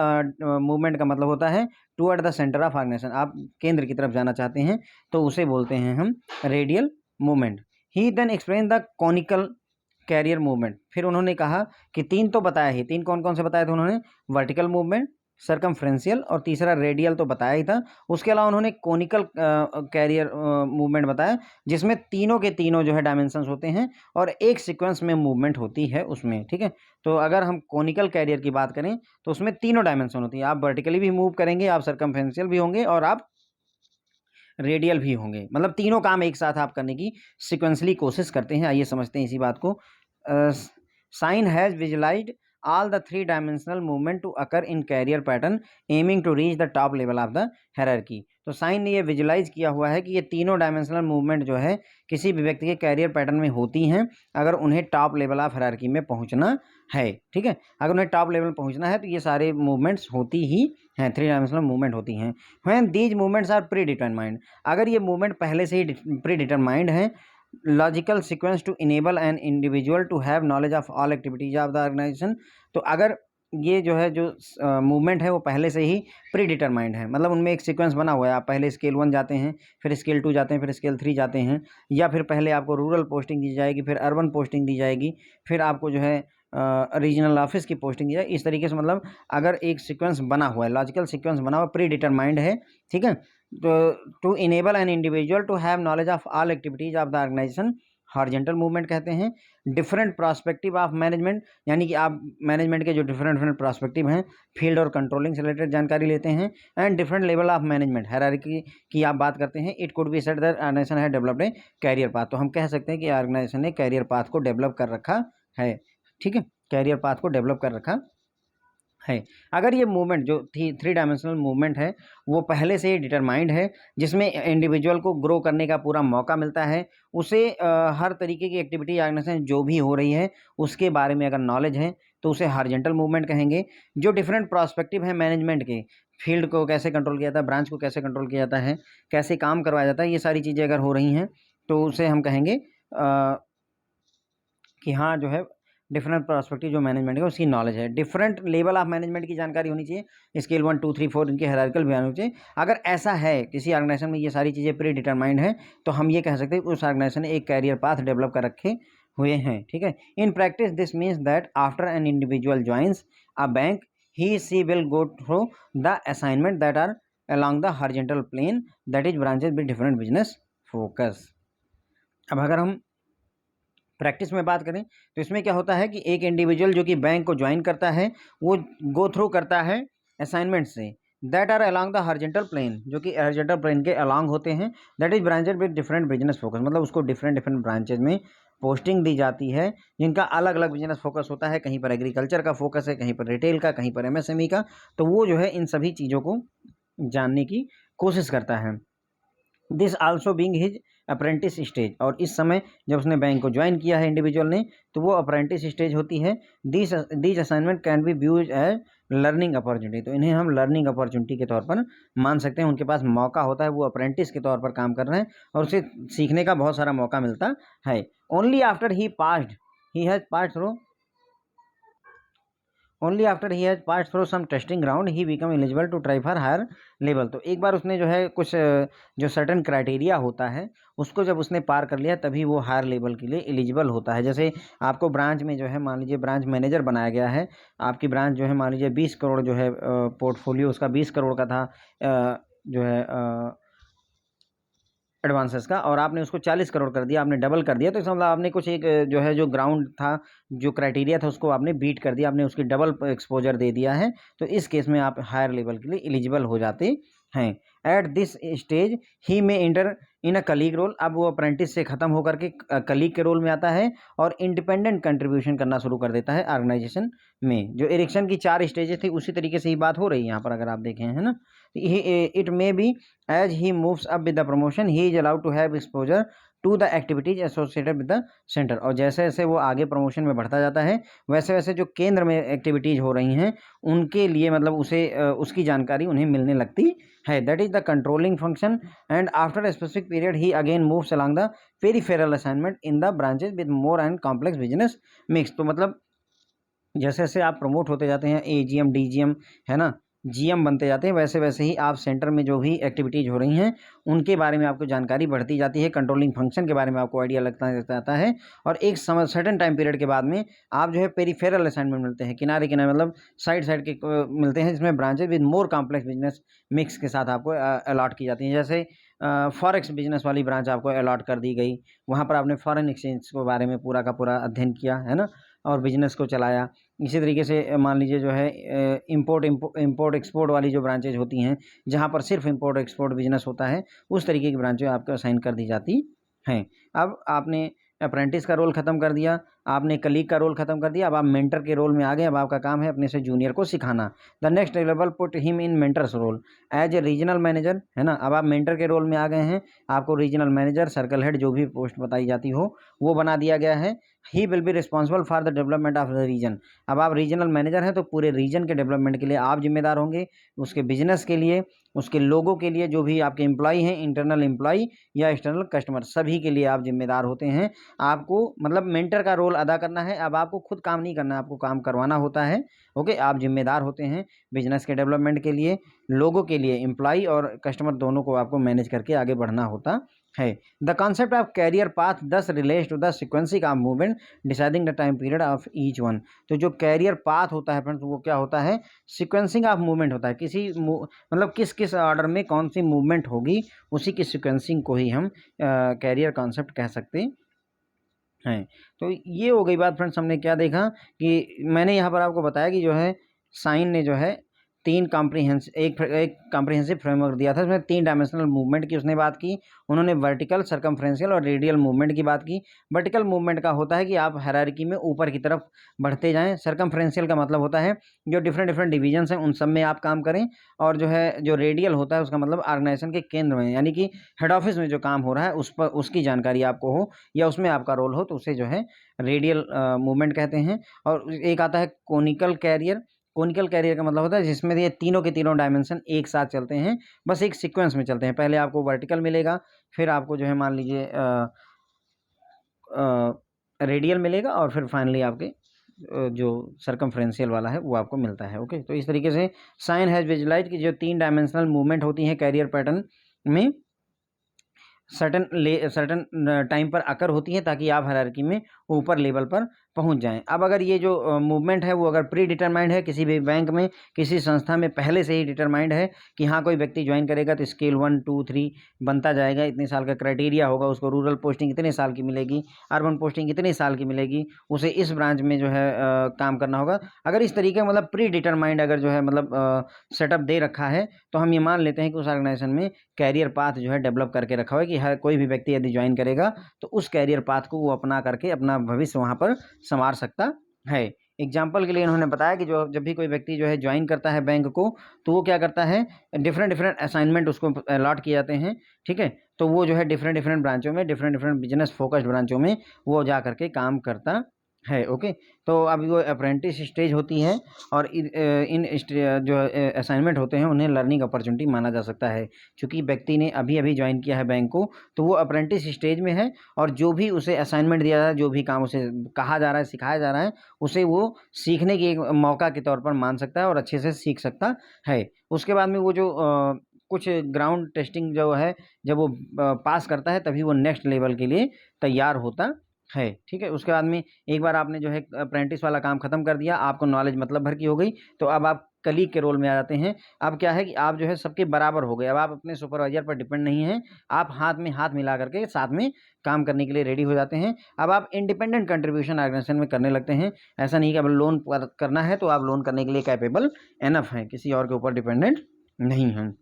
मूवमेंट का मतलब होता है toward the centre of organisation, आप केंद्र की तरफ जाना चाहते हैं तो उसे बोलते हैं हम radial movement. He then explain the conical career movement. फिर उन्होंने कहा कि 3 तो बताया ही, 3 कौन कौन से बताए थे उन्होंने, वर्टिकल मूवमेंट, सर्कमफ्रेंशियल और तीसरा रेडियल तो बताया ही था। उसके अलावा उन्होंने कोनिकल कैरियर मूवमेंट बताया, जिसमें तीनों के तीनों जो है डायमेंशंस होते हैं और एक सीक्वेंस में मूवमेंट होती है उसमें। ठीक है, तो अगर हम कोनिकल कैरियर की बात करें तो उसमें तीनों डायमेंशन होती है, आप वर्टिकली भी मूव करेंगे, आप सर्कमफ्रेंशियल भी होंगे और आप रेडियल भी होंगे, मतलब तीनों काम एक साथ आप करने की सिक्वेंसली कोशिश करते हैं। आइए समझते हैं इसी बात को। Schein has visualised all the 3 dimensional movement to occur in career pattern aiming to reach the top level of the hierarchy। तो साइन ने ये विजुलाइज किया हुआ है कि ये तीनों डायमेंशनल मूवमेंट जो है किसी भी व्यक्ति के कैरियर पैटर्न में होती हैं अगर उन्हें टॉप लेवल ऑफ हायरार्की में पहुंचना है। ठीक है, अगर उन्हें टॉप लेवल पहुंचना है तो ये सारे मूवमेंट्स होती ही हैं, 3 डायमेंशनल मूवमेंट होती हैं। When these movements are predetermined, अगर ये मूवमेंट पहले से ही प्री डिटरमाइंड है, logical sequence to enable an individual to have knowledge of all activities of the organisation. तो अगर ये जो है जो मूवमेंट है वो पहले से ही प्री डिटरमाइंड है, मतलब उनमें एक सीक्वेंस बना हुआ है, आप पहले स्केल 1 जाते हैं, फिर स्केल 2 जाते हैं, फिर स्केल 3 जाते हैं, या फिर पहले आपको रूरल पोस्टिंग दी जाएगी, फिर अर्बन पोस्टिंग दी जाएगी, फिर आपको जो है रीजनल ऑफिस की पोस्टिंग दी जाए। इस तरीके से मतलब अगर एक सीक्वेंस बना हुआ है, लॉजिकल सीक्वेंस बना हुआ, प्री डिटरमाइंड है। ठीक है, तो to enable an individual to have knowledge of all activities of the organisation, horizontal movement कहते हैं। डिफरेंट प्रोस्पेक्टिव ऑफ मैनेजमेंट, यानी कि आप मैनेजमेंट के जो डिफरेंट डिफरेंट प्रोस्पेक्टिव हैं, फील्ड और कंट्रोलिंग से रिलेटेड जानकारी लेते हैं। And different level of management hierarchy की आप बात करते हैं। It could be said that organisation has developed a career path, तो हम कह सकते हैं कि ऑर्गेनाइजेशन ने कैरियर पाथ को डेवलप कर रखा है। ठीक है, कैरियर पाथ को डेवलप कर रखा है। अगर ये मूवमेंट जो थ्री डायमेंशनल मूवमेंट है वो पहले से ही डिटरमाइंड है, जिसमें इंडिविजुअल को ग्रो करने का पूरा मौका मिलता है, उसे हर तरीके की एक्टिविटी ऑर्गेनाइजेशन जो भी हो रही है उसके बारे में अगर नॉलेज है तो उसे हॉरिजॉन्टल मूवमेंट कहेंगे। जो डिफरेंट प्रोस्पेक्टिव है मैनेजमेंट के, फील्ड को कैसे कंट्रोल किया जाता है, ब्रांच को कैसे कंट्रोल किया जाता है, कैसे काम करवाया जाता है, ये सारी चीज़ें अगर हो रही हैं तो उसे हम कहेंगे कि हाँ जो है डिफरेंट पर्सपेक्टिव जो मैनेजमेंट है उसकी नॉलेज है। डिफरेंट लेवल ऑफ मैनेजमेंट की जानकारी होनी चाहिए, स्केल 1 2 3 4 इनके हायरार्किकल बयान होने चाहिए। अगर ऐसा है किसी ऑर्गेनाइजेशन में ये सारी चीज़ें प्री डिटरमाइंड है तो हम ये कह सकते हैं कि उस ऑर्गेनाइजेशन ने एक कैरियर पाथ डेवलप कर रखे हुए हैं। ठीक है, in practice this means that after an individual joins a bank he she will go through the assignment that are along the horizontal plane that is branches with different business focus। अब अगर हम practice में बात करें तो इसमें क्या होता है कि एक इंडिविजुअल जो कि बैंक को ज्वाइन करता है वो गो थ्रू करता है असाइनमेंट से that are along the horizontal plane, जो कि हॉरिजॉन्टल प्लेन के अलॉन्ग होते हैं, that is branched with different business focus, मतलब उसको डिफरेंट डिफरेंट ब्रांचेज में पोस्टिंग दी जाती है जिनका अलग अलग बिजनेस फोकस होता है। कहीं पर एग्रीकल्चर का फोकस है, कहीं पर रिटेल का, कहीं पर एमएसएमई का। तो वो जो है इन सभी चीज़ों को जानने की कोशिश करता है। This also being his apprentice stage, और इस समय जब उसने बैंक को ज्वाइन किया है इंडिविजुअल ने तो वो अप्रेंटिस स्टेज होती है। This assignment can be views as learning opportunity, तो इन्हें हम लर्निंग अपॉर्चुनिटी के तौर पर मान सकते हैं। उनके पास मौका होता है, वो अप्रेंटिस के तौर पर काम कर रहे हैं और उसे सीखने का बहुत सारा मौका मिलता है। Only after he has passed through only after he has pass through some testing ground he become eligible to try for higher level, तो एक बार उसने जो है कुछ जो सर्टेन क्राइटेरिया होता है उसको जब उसने पार कर लिया तभी वो हायर लेवल के लिए एलिजिबल होता है। जैसे आपको ब्रांच में जो है मान लीजिए ब्रांच मैनेजर बनाया गया है, आपकी ब्रांच जो है मान लीजिए 20 करोड़ जो है पोर्टफोलियो उसका 20 करोड़ का था जो है एडवांसेस का, और आपने उसको 40 करोड़ कर दिया, आपने डबल कर दिया, तो इसका मतलब आपने कुछ एक जो है जो ग्राउंड था, जो क्राइटेरिया था उसको आपने बीट कर दिया, आपने उसकी डबल एक्सपोजर दे दिया है। तो इस केस में आप हायर लेवल के लिए एलिजिबल हो जाते हैं। At this stage he may enter in a colleague role, अब वो अप्रेंटिस से ख़त्म होकर के कलीग के रोल में आता है और इंडिपेंडेंट कंट्रीब्यूशन करना शुरू कर देता है ऑर्गेनाइजेशन में। जो इरेक्शन की 4 स्टेजेस थी उसी तरीके से ही बात हो रही है यहाँ पर, अगर आप देखें, है ना। It may be as he moves up with the promotion he is allowed to have exposure to the activities associated with the center, और जैसे जैसे वो आगे प्रमोशन में बढ़ता जाता है वैसे वैसे जो केंद्र में एक्टिविटीज़ हो रही हैं उनके लिए मतलब उसे उसकी जानकारी उन्हें मिलने लगती है। That is the controlling function and after a specific period he again moves along the peripheral assignment in the branches with more and complex business mix। तो मतलब जैसे जैसे आप प्रमोट होते जाते हैं, एजीएम डीजीएम है ना, जीएम बनते जाते हैं, वैसे वैसे ही आप सेंटर में जो भी एक्टिविटीज़ हो रही हैं उनके बारे में आपको जानकारी बढ़ती जाती है, कंट्रोलिंग फंक्शन के बारे में आपको आइडिया लगता जाता है। और एक समय सर्टेन टाइम पीरियड के बाद में आप जो है पेरिफेरल असाइनमेंट मिलते हैं, किनारे किनारे मतलब साइड साइड के मिलते हैं, जिसमें branches with more complex business mix के साथ आपको अलॉट की जाती हैं। जैसे फॉरेक्स बिजनेस वाली ब्रांच आपको अलॉट कर दी गई, वहाँ पर आपने फॉरेन एक्सचेंज के बारे में पूरा का पूरा अध्ययन किया, है ना, और बिजनेस को चलाया। इसी तरीके से मान लीजिए जो है इंपोर्ट एक्सपोर्ट वाली जो ब्रांचेज होती हैं जहाँ पर सिर्फ इंपोर्ट एक्सपोर्ट बिजनेस होता है, उस तरीके की ब्रांचें आपको असाइन कर दी जाती हैं। अब आपने अप्रेंटिस का रोल ख़त्म कर दिया, आपने कलीग का रोल ख़त्म कर दिया, अब आप मेंटर के रोल में आ गए। अब आपका काम है अपने से जूनियर को सिखाना। The next level put him in mentors role as a regional manager, है ना। अब आप मेंटर के रोल में आ गए हैं, आपको रीजनल मैनेजर, सर्कल हेड, जो भी पोस्ट बताई जाती हो वो बना दिया गया है। He will be responsible for the development of the region, अब आप रीजनल मैनेजर हैं तो पूरे रीजन के डेवलपमेंट के लिए आप जिम्मेदार होंगे, उसके बिजनेस के लिए, उसके लोगों के लिए, जो भी आपके एम्प्लॉई हैं, इंटरनल एम्प्लॉई या एक्सटर्नल कस्टमर, सभी के लिए आप जिम्मेदार होते हैं। आपको मतलब मेंटर का रोल अदा करना है। अब आपको खुद काम नहीं करना है, आपको काम करवाना होता है। ओके, आप जिम्मेदार होते हैं बिजनेस के डेवलपमेंट के लिए, लोगों के लिए, एम्प्लॉई और कस्टमर दोनों को आपको मैनेज करके आगे बढ़ना होता है। The concept of career path thus relates to the sequencing of movement deciding the time period of each one. तो जो कैरियर पाथ होता है फ्रेंड्स वो क्या होता है, सिक्वेंसिंग ऑफ मूवमेंट होता है। किसी मतलब किस किस ऑर्डर में कौन सी मूवमेंट होगी उसी की सिक्वेंसिंग को ही हम कैरियर कॉन्सेप्ट कह सकते हैं। तो ये हो गई बात फ्रेंड्स। हमने क्या देखा कि मैंने यहाँ पर आपको बताया कि जो है साइन ने जो है एक कॉम्प्रिहेंसिव फ्रेमवर्क दिया था, उसमें 3 डायमेंशनल मूवमेंट की उसने बात की। उन्होंने वर्टिकल, सर्कमफ्रेंशियल और रेडियल मूवमेंट की बात की। वर्टिकल मूवमेंट का होता है कि आप हायरार्की में ऊपर की तरफ बढ़ते जाएँ। सर्कमफ्रेंशियल का मतलब होता है जो डिफरेंट डिवीजन्स हैं उन सब में आप काम करें, और जो रेडियल होता है उसका मतलब ऑर्गेनाइजेशन के केंद्र में, यानी कि हेड ऑफिस में जो काम हो रहा है उस पर उसकी जानकारी आपको हो या उसमें आपका रोल हो, तो उसे जो है रेडियल मूवमेंट कहते हैं। और एक आता है कोनिकल कैरियर। कोनिकल कैरियर का मतलब होता है जिसमें ये तीनों के तीनों डायमेंशन एक साथ चलते हैं, बस एक सीक्वेंस में चलते हैं। पहले आपको वर्टिकल मिलेगा, फिर आपको जो है मान लीजिए रेडियल मिलेगा, और फिर फाइनली आपके जो सर्कमफ्रेंशियल वाला है वो आपको मिलता है। ओके, तो इस तरीके से साइन हैज विजुलाइज्ड कि जो 3 डायमेंशनल मूवमेंट होती हैं कैरियर पैटर्न में सर्टन टाइम पर अकर होती हैं, ताकि आप हायरार्की में ऊपर लेवल पर पहुंच जाएं। अब अगर ये जो मूवमेंट है वो अगर प्री डिटरमाइंड है, किसी भी बैंक में, किसी संस्था में पहले से ही डिटरमाइंड है कि हाँ कोई व्यक्ति ज्वाइन करेगा तो स्केल 1 2 3 बनता जाएगा, इतने साल का क्राइटेरिया होगा, उसको रूरल पोस्टिंग इतने साल की मिलेगी, अर्बन पोस्टिंग इतने साल की मिलेगी, उसे इस ब्रांच में जो है काम करना होगा। अगर इस तरीके मतलब प्री डिटरमाइंड अगर जो है मतलब सेटअप दे रखा है, तो हम ये मान लेते हैं कि उस ऑर्गेनाइजेशन में कैरियर पाथ जो है डेवलप करके रखा हुआ है कि हर कोई भी व्यक्ति यदि ज्वाइन करेगा तो उस कैरियर पाथ को वो अपना करके अपना भविष्य वहाँ पर संवार सकता है। एग्जाम्पल के लिए उन्होंने बताया कि जो जब भी कोई व्यक्ति जो है ज्वाइन करता है बैंक को, तो वो क्या करता है, डिफरेंट असाइनमेंट उसको अलॉट किए जाते हैं। ठीक है, तो वो जो है डिफरेंट ब्रांचों में, डिफरेंट बिजनेस फोकस्ड ब्रांचों में वो जा करके काम करता है। ओके, तो अभी वो अप्रेंटिस स्टेज होती है, और जो असाइनमेंट होते हैं उन्हें लर्निंग अपॉर्चुनिटी माना जा सकता है। चूँकि व्यक्ति ने अभी ज्वाइन किया है बैंक को, तो वो अप्रेंटिस स्टेज में है, और जो भी उसे असाइनमेंट दिया जा रहा है, जो भी काम उसे कहा जा रहा है, सिखाया जा रहा है, उसे वो सीखने की एक मौका के तौर पर मान सकता है और अच्छे से सीख सकता है। उसके बाद में वो जो कुछ ग्राउंड टेस्टिंग जो है, जब वो पास करता है तभी वो नेक्स्ट लेवल के लिए तैयार होता है। ठीक है, उसके बाद में एक बार आपने जो है अप्रेंटिस वाला काम खत्म कर दिया, आपको नॉलेज मतलब भर की हो गई, तो अब आप कलीग के रोल में आ जाते हैं। अब क्या है कि आप जो है सबके बराबर हो गए, अब आप अपने सुपरवाइजर पर डिपेंड नहीं हैं, आप हाथ में हाथ मिला करके साथ में काम करने के लिए रेडी हो जाते हैं। अब आप इंडिपेंडेंट कंट्रीब्यूशन ऑर्गेनाइजेशन में करने लगते हैं। ऐसा नहीं कि अब लोन करना है तो आप लोन करने के लिए कैपेबल एनफ हैं, किसी और के ऊपर डिपेंडेंट नहीं हैं।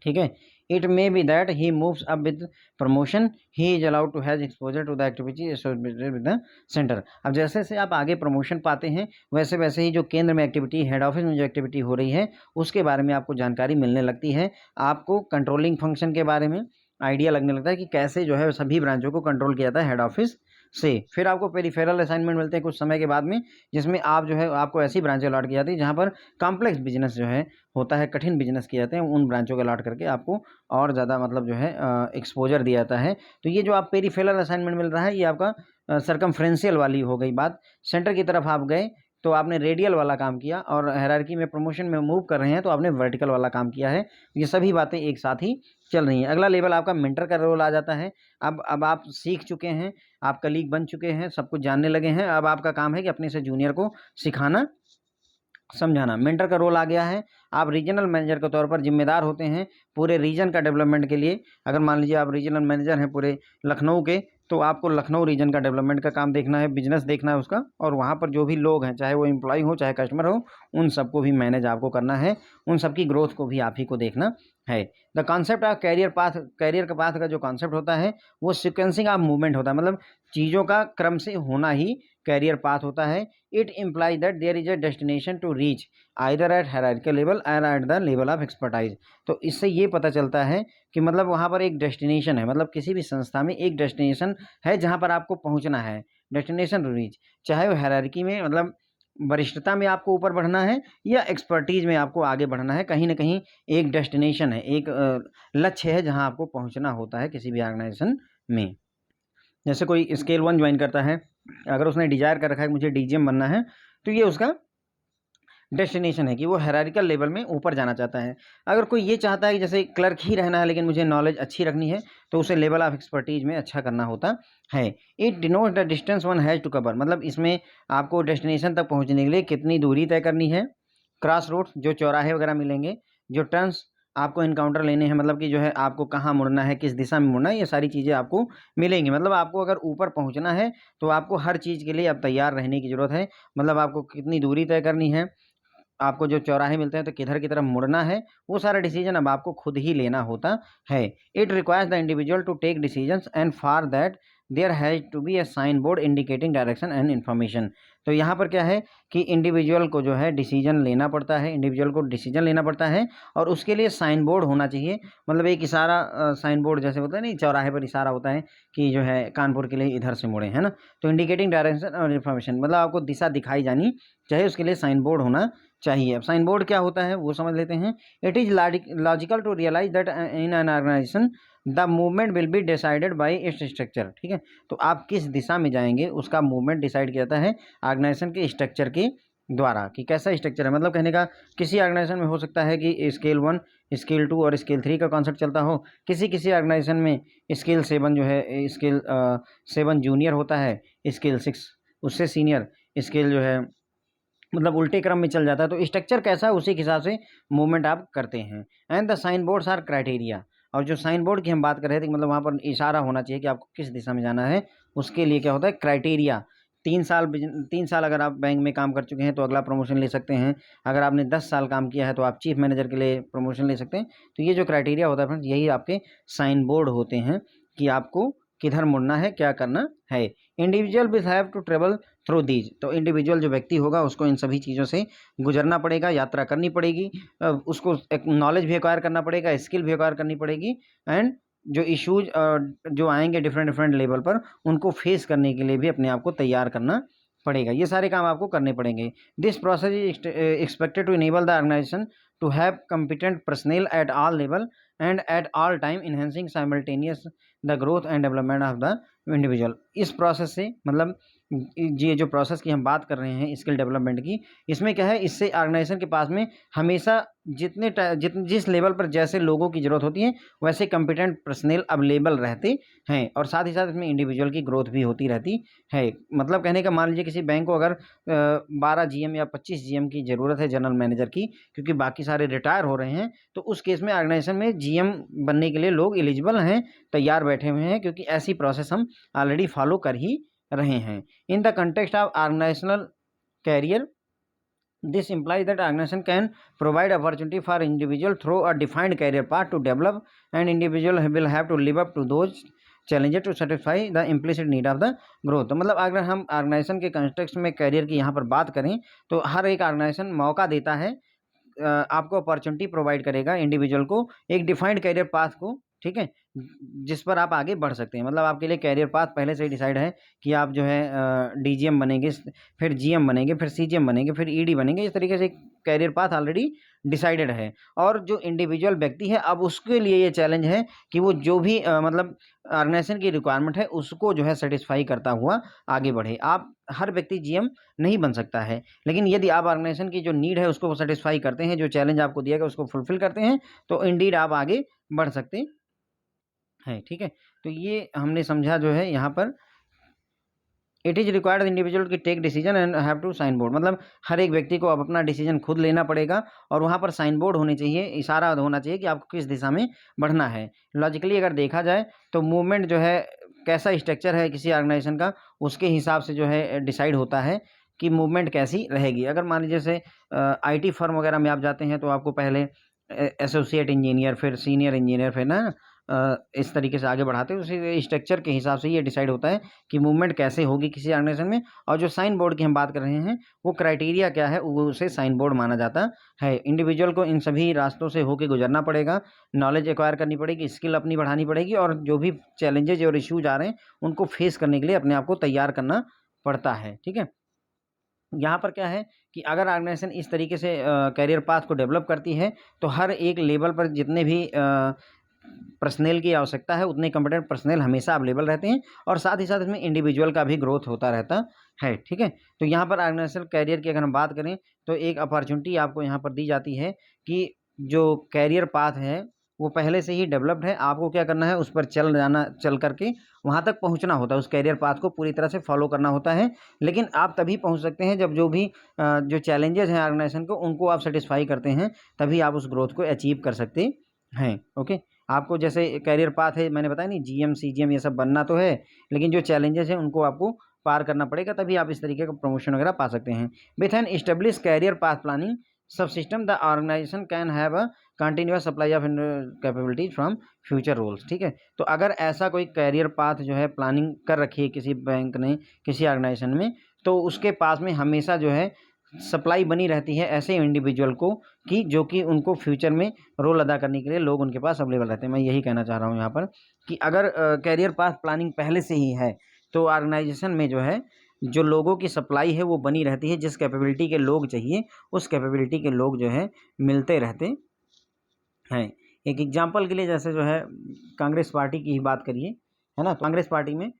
ठीक है, it may be that he moves up with promotion, he is allowed to have exposure to the activity associated with the center। अब जैसे जैसे आप आगे प्रमोशन पाते हैं, वैसे वैसे ही जो केंद्र में एक्टिविटी, हेड ऑफिस में जो एक्टिविटी हो रही है उसके बारे में आपको जानकारी मिलने लगती है। आपको कंट्रोलिंग फंक्शन के बारे में आइडिया लगने लगता है कि कैसे जो है सभी ब्रांचों को कंट्रोल किया जाता है हेड ऑफिस से। फिर आपको पेरिफेरल असाइनमेंट मिलते हैं कुछ समय के बाद में, जिसमें आप जो है आपको ऐसी ब्रांचें अलॉट की जाती है जहाँ पर कॉम्प्लेक्स बिजनेस जो है होता है, कठिन बिजनेस किए जाते हैं, उन ब्रांचों को अलॉट करके आपको और ज़्यादा मतलब जो है एक्सपोजर दिया जाता है। तो ये जो आप पेरिफेरल असाइनमेंट मिल रहा है, ये आपका सर्कमफ्रेंशियल वाली हो गई बात। सेंटर की तरफ आप गए तो आपने रेडियल वाला काम किया, और हायरार्की में प्रमोशन में मूव कर रहे हैं तो आपने वर्टिकल वाला काम किया है। ये सभी बातें एक साथ ही चल रही हैं। अगला लेवल आपका मेंटर का रोल आ जाता है। अब आप सीख चुके हैं, आप कलीग बन चुके हैं, सब कुछ जानने लगे हैं। अब आपका काम है कि अपने से जूनियर को सिखाना, समझाना। मेंटर का रोल आ गया है। आप रीजनल मैनेजर के तौर पर जिम्मेदार होते हैं पूरे रीजन का डेवलपमेंट के लिए। अगर मान लीजिए आप रीजनल मैनेजर हैं पूरे लखनऊ के, तो आपको लखनऊ रीजन का डेवलपमेंट का काम देखना है, बिजनेस देखना है उसका, और वहाँ पर जो भी लोग हैं, चाहे वो एम्प्लॉय हो चाहे कस्टमर हो, उन सबको भी मैनेज आपको करना है, उन सबकी ग्रोथ को भी आप ही को देखना है। द कॉन्सेप्ट ऑफ कैरियर का पाथ का जो कॉन्सेप्ट होता है वो सिक्वेंसिंग ऑफ मूवमेंट होता है, मतलब चीज़ों का क्रम से होना ही कैरियर पाथ होता है। It implies that there is a destination to reach either at hierarchical level or at the level of expertise. तो इससे ये पता चलता है कि मतलब वहाँ पर एक डेस्टिनेशन है, मतलब किसी भी संस्था में एक डेस्टिनेशन है जहाँ पर आपको पहुँचना है, डेस्टिनेशन टू रीच। चाहे वो हायरार्की में मतलब वरिष्ठता में आपको ऊपर बढ़ना है या एक्सपर्टीज में आपको आगे बढ़ना है, कहीं ना कहीं एक डेस्टिनेशन है, एक लक्ष्य है जहाँ आपको पहुँचना होता है किसी भी ऑर्गेनाइजेशन में। जैसे कोई स्केल 1 ज्वाइन करता है, अगर उसने डिजायर कर रखा है कि मुझे डीजीएम बनना है, तो ये उसका डेस्टिनेशन है कि वो हायरार्किकल लेवल में ऊपर जाना चाहता है। अगर कोई ये चाहता है कि जैसे क्लर्क ही रहना है लेकिन मुझे नॉलेज अच्छी रखनी है, तो उसे लेवल ऑफ एक्सपर्टीज में अच्छा करना होता है। It denotes the distance one has to cover, मतलब इसमें आपको डेस्टिनेशन तक पहुंचने के लिए कितनी दूरी तय करनी है। क्रॉस रोड्स, जो चौराहे वगैरह मिलेंगे, जो टर्न्स आपको इनकाउंटर लेने हैं, मतलब कि जो है आपको कहाँ मुड़ना है, किस दिशा में मुड़ना है, ये सारी चीज़ें आपको मिलेंगी। मतलब आपको अगर ऊपर पहुंचना है तो आपको हर चीज़ के लिए अब तैयार रहने की ज़रूरत है। मतलब आपको कितनी दूरी तय करनी है, आपको जो चौराहे मिलते हैं तो किधर की तरफ मुड़ना है, वो सारा डिसीजन अब आपको खुद ही लेना होता है। It requires the individual to take decisions and for that there has to be a sign board indicating direction and information. तो यहाँ पर क्या है कि इंडिविजुअल को जो है डिसीजन लेना पड़ता है, इंडिविजुअल को डिसीजन लेना पड़ता है और उसके लिए साइन बोर्ड होना चाहिए। मतलब एक इशारा साइन बोर्ड जैसे होता है नहीं, चौराहे पर इशारा होता है कि जो है कानपुर के लिए इधर से मुड़े, है ना। तो इंडिकेटिंग डायरेक्शन और इन्फॉर्मेशन मतलब आपको दिशा दिखाई जानी चाहिए, उसके लिए साइन बोर्ड होना चाहिए। अब साइन बोर्ड क्या होता है वो समझ लेते हैं। It is logical to realize that in an organization the movement will be decided by its structure. ठीक है, तो आप किस दिशा में जाएंगे उसका मूवमेंट डिसाइड किया जाता है ऑर्गेनाइजेशन के स्ट्रक्चर के द्वारा, कि कैसा स्ट्रक्चर है। मतलब कहने का किसी ऑर्गेनाइजेशन में हो सकता है कि स्केल 1, स्केल 2 और स्केल 3 का कॉन्सेप्ट चलता हो। किसी किसी ऑर्गेनाइजेशन में स्केल 7 जो है, स्केल 7 जूनियर होता है, स्केल 6 उससे सीनियर, स्केल जो है मतलब उल्टे क्रम में चल जाता है। तो स्ट्रक्चर कैसा है उसी के हिसाब से मूवमेंट आप करते हैं। And the sign boards are criteria. और जो साइन बोर्ड की हम बात कर रहे थे, मतलब वहाँ पर इशारा होना चाहिए कि आपको किस दिशा में जाना है, उसके लिए क्या होता है क्राइटेरिया। 3 साल अगर आप बैंक में काम कर चुके हैं तो अगला प्रमोशन ले सकते हैं। अगर आपने 10 साल काम किया है तो आप चीफ मैनेजर के लिए प्रमोशन ले सकते हैं। तो ये जो क्राइटेरिया होता है फ्रेंड्स, यही आपके साइन बोर्ड होते हैं कि आपको किधर मुड़ना है, क्या करना है। Individual will have to travel through these. तो इंडिविजुअल जो व्यक्ति होगा उसको इन सभी चीज़ों से गुजरना पड़ेगा, यात्रा करनी पड़ेगी, उसको एक नॉलेज भी एक्वायर करना पड़ेगा, स्किल भी एक्वायर करनी पड़ेगी। एंड जो इश्यूज जो आएंगे डिफरेंट डिफरेंट लेवल पर, उनको फेस करने के लिए भी अपने आप को तैयार करना पड़ेगा। ये सारे काम आपको करने पड़ेंगे। This process is expected to enable the organization to have competent personnel at all level and at all time enhancing simultaneous the growth and development of the individual। इस प्रोसेस से मतलब ये जो प्रोसेस की हम बात कर रहे हैं स्किल डेवलपमेंट की, इसमें क्या है, इससे ऑर्गेनाइजेशन के पास में हमेशा जिस लेवल पर जैसे लोगों की ज़रूरत होती है वैसे कॉम्पिटेंट पर्सनल अवेलेबल रहते हैं और साथ ही साथ इसमें इंडिविजुअल की ग्रोथ भी होती रहती है। मतलब कहने का, मान लीजिए किसी बैंक को अगर 12 GM या 25 GM की ज़रूरत है जनरल मैनेजर की, क्योंकि बाकी सारे रिटायर हो रहे हैं, तो उस केस में ऑर्गेनाइजेशन में GM बनने के लिए लोग एलिजिबल हैं, तैयार बैठे हुए हैं, क्योंकि ऐसी प्रोसेस हम ऑलरेडी फॉलो कर ही रहे हैं। In the context of organizational career, this implies that organization can provide opportunity for individual through a defined career path to develop, and individual will have to live up to those challenges to satisfy the implicit need of the growth। तो मतलब अगर हम organisation के context में career की यहाँ पर बात करें तो हर एक ऑर्गेनाइजेशन मौका देता है, आपको अपॉर्चुनिटी प्रोवाइड करेगा इंडिविजुअल को एक डिफाइंड कैरियर पाथ को, ठीक है, जिस पर आप आगे बढ़ सकते हैं। मतलब आपके लिए कैरियर पाथ पहले से ही डिसाइड है कि आप जो है DGM बनेंगे, फिर GM बनेंगे, फिर CGM बनेंगे, फिर ED बनेंगे। इस तरीके से कैरियर पाथ ऑलरेडी डिसाइडेड है। और जो इंडिविजुअल व्यक्ति है, अब उसके लिए ये चैलेंज है कि वो जो भी मतलब ऑर्गेनाइजेशन की रिक्वायरमेंट है उसको जो है सेटिस्फाई करता हुआ आगे बढ़े। आप हर व्यक्ति GM नहीं बन सकता है, लेकिन यदि आप ऑर्गेनाइजेशन की जो नीड है उसको सेटिस्फाई करते हैं, जो चैलेंज आपको दिया गया उसको फुलफिल करते हैं, तो इंडीड आप आगे बढ़ सकते हैं। ठीक है, तो ये हमने समझा जो है यहाँ पर, इट इज़ रिक्वायर्ड इंडिविजुअल की take decision and have to sign board. मतलब हर एक व्यक्ति को अब अपना डिसीजन खुद लेना पड़ेगा और वहाँ पर साइन बोर्ड होने चाहिए, इशारा होना चाहिए कि आपको किस दिशा में बढ़ना है। लॉजिकली अगर देखा जाए तो मूवमेंट जो है, कैसा स्ट्रक्चर है किसी ऑर्गेनाइजेशन का, उसके हिसाब से जो है डिसाइड होता है कि मूवमेंट कैसी रहेगी। अगर मान लीजिए जैसे IT फर्म वगैरह में आप जाते हैं तो आपको पहले एसोसिएट इंजीनियर, फिर सीनियर इंजीनियर, फिर ना इस तरीके से आगे बढ़ाते हैं। उसी स्ट्रक्चर के हिसाब से ये डिसाइड होता है कि मूवमेंट कैसे होगी किसी ऑर्गेनाइजेशन में। और जो साइन बोर्ड की हम बात कर रहे हैं वो क्राइटेरिया क्या है, वो उसे साइन बोर्ड माना जाता है। इंडिविजुअल को इन सभी रास्तों से होके गुजरना पड़ेगा, नॉलेज एक्वायर करनी पड़ेगी, स्किल अपनी बढ़ानी पड़ेगी, और जो भी चैलेंजेज और इश्यूज आ रहे हैं उनको फेस करने के लिए अपने आप को तैयार करना पड़ता है। ठीक है, यहाँ पर क्या है कि अगर ऑर्गेनाइजेशन इस तरीके से कैरियर पाथ को डेवलप करती है तो हर एक लेवल पर जितने भी पर्सनल की आवश्यकता है उतने कॉम्पिटेंट पर्सनल हमेशा अवेलेबल रहते हैं, और साथ ही साथ इसमें इंडिविजुअल का भी ग्रोथ होता रहता है। ठीक है, तो यहाँ पर ऑर्गेनाइजेशनल कैरियर की अगर हम बात करें तो एक अपॉर्चुनिटी आपको यहाँ पर दी जाती है कि जो कैरियर पाथ है वो पहले से ही डेवलप्ड है, आपको क्या करना है, उस पर चल करके वहाँ तक पहुँचना होता है, उस कैरियर पाथ को पूरी तरह से फॉलो करना होता है। लेकिन आप तभी पहुँच सकते हैं जब जो भी जो चैलेंजेस हैं ऑर्गेनाइजेशन को, उनको आप सेटिस्फाई करते हैं, तभी आप उस ग्रोथ को अचीव कर सकते हैं। ओके, आपको जैसे कैरियर पाथ है, मैंने बताया नहीं, GM CGM ये सब बनना तो है, लेकिन जो चैलेंजेस हैं उनको आपको पार करना पड़ेगा, तभी आप इस तरीके का प्रमोशन वगैरह पा सकते हैं। With an establish career path planning subsystem the organization can have a continuous supply of capabilities from future roles. ठीक है, तो अगर ऐसा कोई कैरियर पाथ जो है प्लानिंग कर रखी है किसी बैंक ने, किसी ऑर्गेनाइजेशन में, तो उसके पास में हमेशा जो है सप्लाई बनी रहती है ऐसे इंडिविजुअल को कि जो कि उनको फ्यूचर में रोल अदा करने के लिए लोग उनके पास अवेलेबल रहते हैं। मैं यही कहना चाह रहा हूँ यहाँ पर कि अगर कैरियर पाथ प्लानिंग पहले से ही है तो ऑर्गेनाइजेशन में जो है जो लोगों की सप्लाई है वो बनी रहती है। जिस कैपेबिलिटी के लोग चाहिए उस कैपेबिलिटी के लोग जो है मिलते रहते हैं। एक एग्जांपल के लिए जैसे जो है कांग्रेस पार्टी की ही बात करिए, है ना, तो कांग्रेस पार्टी में